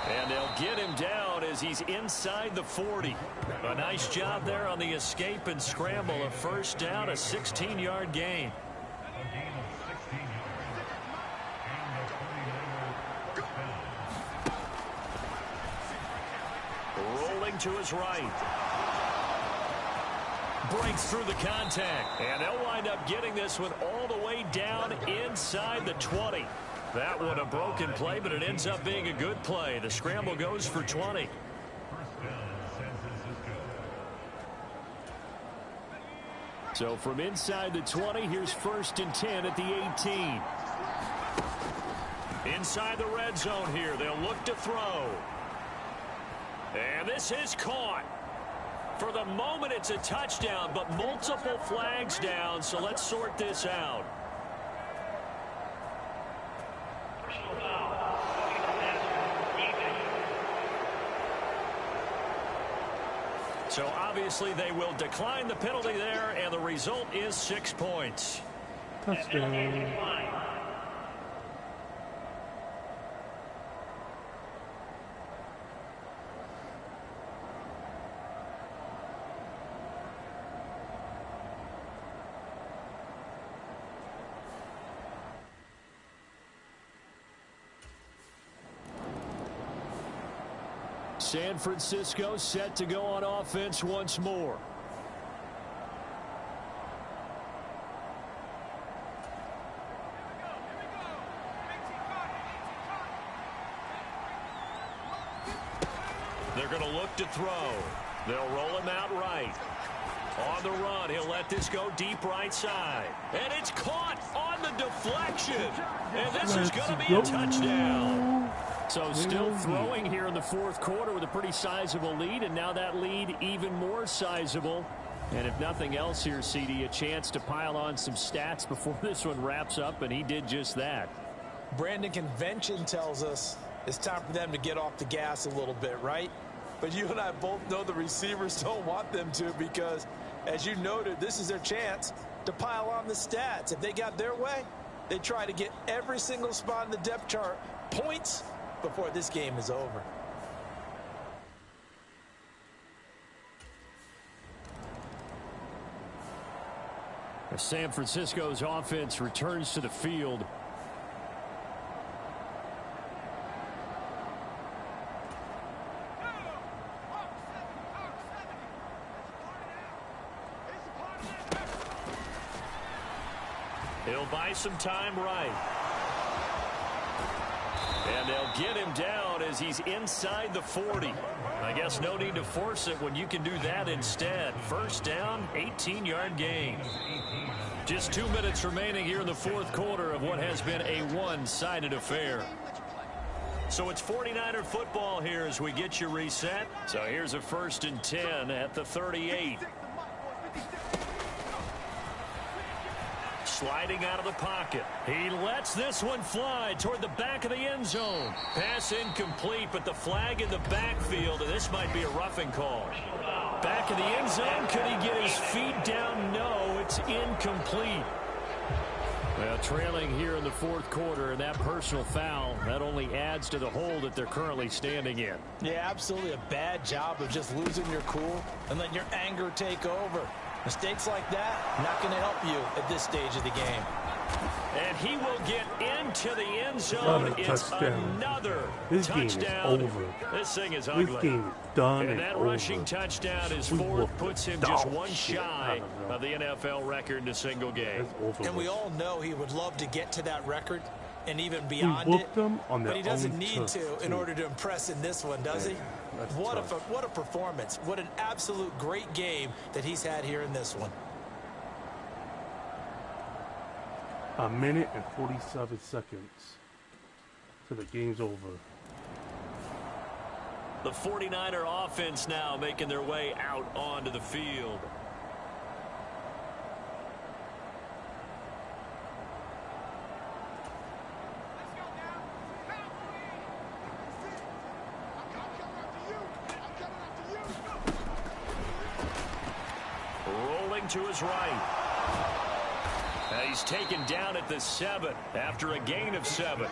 And they'll get him down as he's inside the 40. A nice job there on the escape and scramble. A first down, a 16-yard gain. Rolling to his right. Breaks through the contact. And they'll wind up getting this one all the way down inside the 20. That one a broken play, but it ends up being a good play. The scramble goes for 20. So from inside the 20, here's 1st and 10 at the 18. Inside the red zone here, they'll look to throw. And this is caught. For the moment, it's a touchdown, but multiple flags down, so let's sort this out. So obviously they will decline the penalty there, and the result is 6 points. Touchdown. San Francisco set to go on offense once more. They're going to look to throw. They'll roll him out right. On the run, he'll let this go deep right side. And it's caught on the deflection. And this is going to be a touchdown. So still throwing here in the fourth quarter with a pretty sizable lead, and now that lead even more sizable. And if nothing else here, CD, a chance to pile on some stats before this one wraps up, and he did just that. Brandon, convention tells us it's time for them to get off the gas a little bit, right? But you and I both know the receivers don't want them to because, as you noted, this is their chance to pile on the stats. If they got their way, they try to get every single spot in the depth chart points before this game is over. As San Francisco's offense returns to the field. He'll buy some time right. And they'll get him down as he's inside the 40. I guess no need to force it when you can do that instead. First down, 18-yard gain. Just 2 minutes remaining here in the fourth quarter of what has been a one-sided affair. So it's 49er football here as we get you reset. So here's a 1st and 10 at the 38. Sliding out of the pocket. He lets this one fly toward the back of the end zone. Pass incomplete, but the flag in the backfield, and this might be a roughing call. Back of the end zone. Could he get his feet down? No, it's incomplete. Well, trailing here in the fourth quarter, and that personal foul, that only adds to the hole that they're currently standing in. Yeah, absolutely a bad job of just losing your cool and letting your anger take over. Mistakes like that, not going to help you at this stage of the game. And he will get into the end zone. It's another this touchdown. Game is over. This thing is ugly. This game is done and that over. rushing touchdown is fourth, puts him just one shy of the NFL record in a single game. And we all know he would love to get to that record and even beyond it, but he doesn't need to in order to impress in this one, does he? What a performance. What an absolute great game that he's had here in this one. A minute and 47 seconds till the game's over. The 49er offense now making their way out onto the field. Rolling to his right. He's taken down at the 7 after a gain of 7.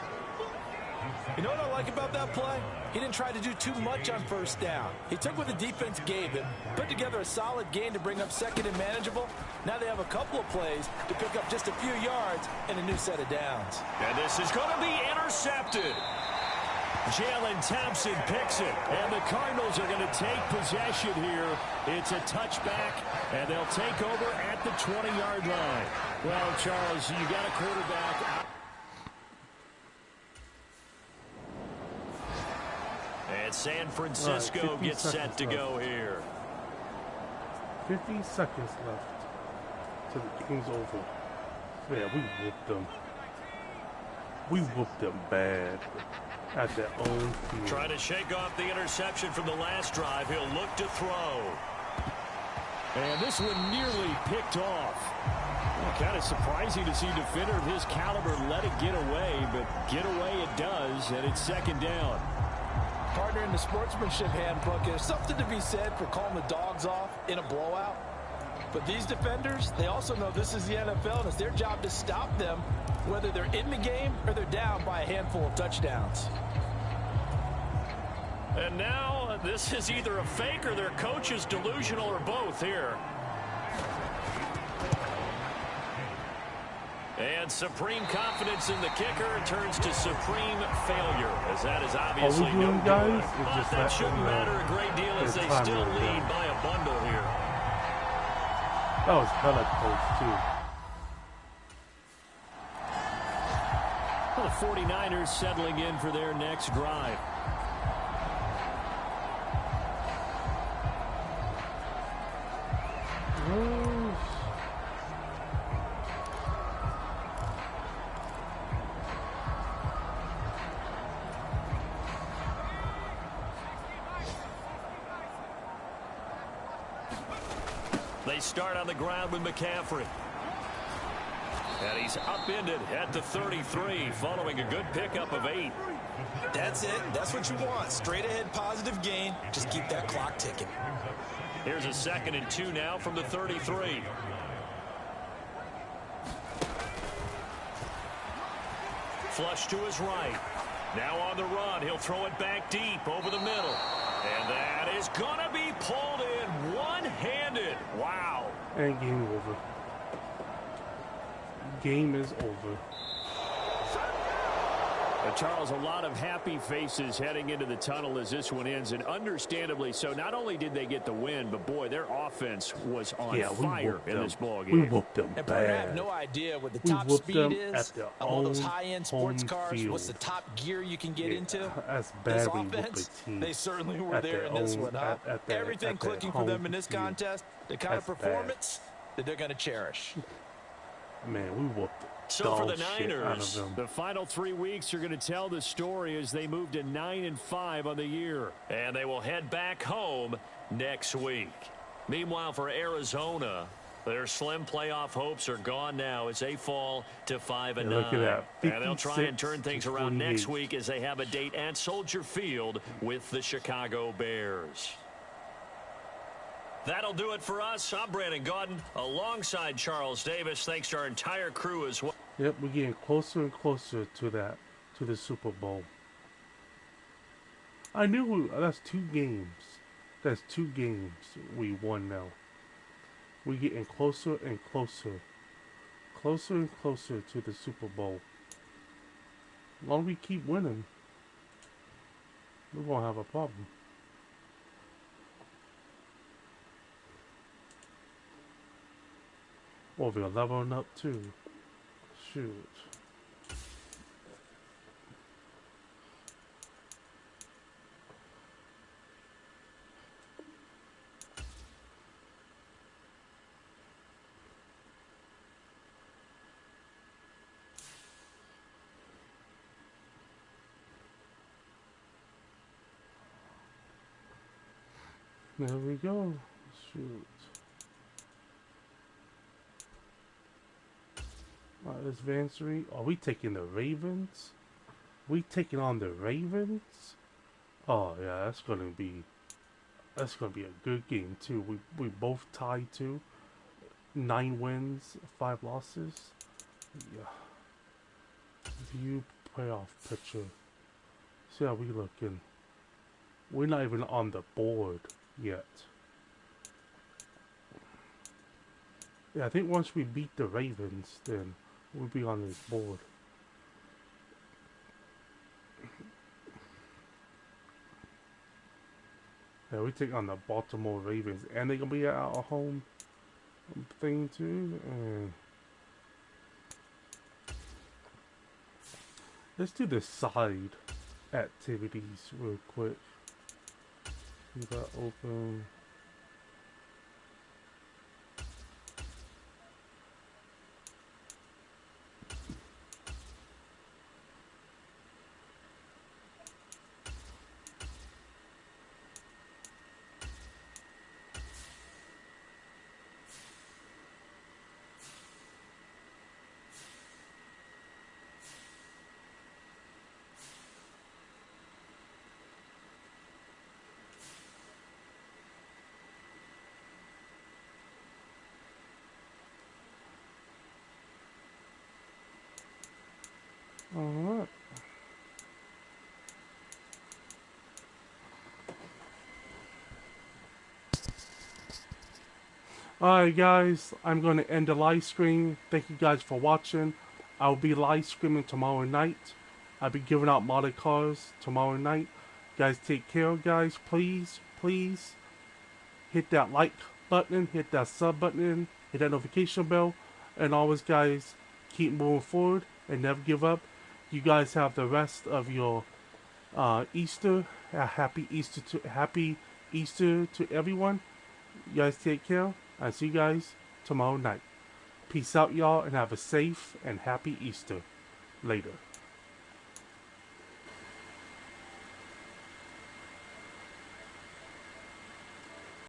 You know what I like about that play? He didn't try to do too much on first down. He took what the defense gave him, put together a solid gain to bring up second and manageable. Now they have a couple of plays to pick up just a few yards and a new set of downs. And this is going to be intercepted. Jalen Thompson picks it, and the Cardinals are going to take possession here. It's a touchback, and they'll take over at the 20-yard line. Well, Charles, you got a quarterback. And San Francisco gets set to go here. 50 seconds left till the game's over. Yeah, we whooped them. We whooped them bad. At their own field. Trying to shake off the interception from the last drive. He'll look to throw. And this one nearly picked off. Well, kind of surprising to see a defender of his caliber let it get away, but get away it does, and it's second down. Partner, in the sportsmanship handbook, there's something to be said for calling the dogs off in a blowout. But these defenders, they also know this is the NFL, and it's their job to stop them, whether they're in the game or they're down by a handful of touchdowns. And now this is either a fake or their coach is delusional or both here. And supreme confidence in the kicker turns to supreme failure, as that is obviously no good. But that shouldn't matter a great deal as they still lead by a bundle here. That was hella close, too. Well, the 49ers settling in for their next drive. They start on the ground with McCaffrey. And he's upended at the 33 following a good pickup of 8. That's it. That's what you want. Straight ahead positive gain. Just keep that clock ticking. Here's a 2nd and 2 now from the 33. Flush to his right. Now on the run. He'll throw it back deep over the middle. And that is going to be pulled in one-handed. Wow. And game over. Game is over. Charles, a lot of happy faces heading into the tunnel as this one ends, and understandably so. Not only did they get the win, but boy, their offense was on fire in this ball game. We whooped them And bad. I have no idea what the We top whooped speed them is at their on one of those own high-end sports home cars. field. What's the top gear you can get into? That's This bad. We whooped offense, a team they certainly were at there their in this own- one, huh? at their- Everything at their clicking for them in home this field. contest, the kind That's of performance that they're going to cherish. Man, we whooped So for the dog shit out of Niners, them. the final 3 weeks are going to tell the story as they move to 9-5 on the year. And they will head back home next week. Meanwhile, for Arizona, their slim playoff hopes are gone now as they fall to 5-9. look at that, And they'll try and turn 56 things to around next 28. week as they have a date at Soldier Field with the Chicago Bears. That'll do it for us. I'm Brandon Gaudin alongside Charles Davis. Thanks to our entire crew as well. Yep, we're getting closer and closer to the Super Bowl. I knew that's 2 games. That's 2 games we won now. We're getting closer and closer. Closer and closer to the Super Bowl. As long as we keep winning, we won't have a problem. Oh, we're leveling up too. Shoot. There we go. Shoot. Advanced. Are we taking the Ravens? We taking on the Ravens? Oh yeah, that's gonna be a good game too. We both tied too. 9 wins, 5 losses. Yeah. View playoff picture. See how we looking. We're not even on the board yet. Yeah, I think once we beat the Ravens, then we'll be on this board. Yeah, we take on the Baltimore Ravens, and they're gonna be at our home thing too. And let's do the side activities real quick. Keep that open. Alright. Alright guys, I'm going to end the live stream. Thank you guys for watching. I'll be live streaming tomorrow night. I'll be giving out modded cars tomorrow night. Guys, take care guys. Please, please hit that like button, hit that sub button, hit that notification bell. And always guys, keep moving forward and never give up. You guys have the rest of your Easter. Happy Easter to everyone. You guys take care. I'll see you guys tomorrow night. Peace out, y'all, and have a safe and happy Easter. Later.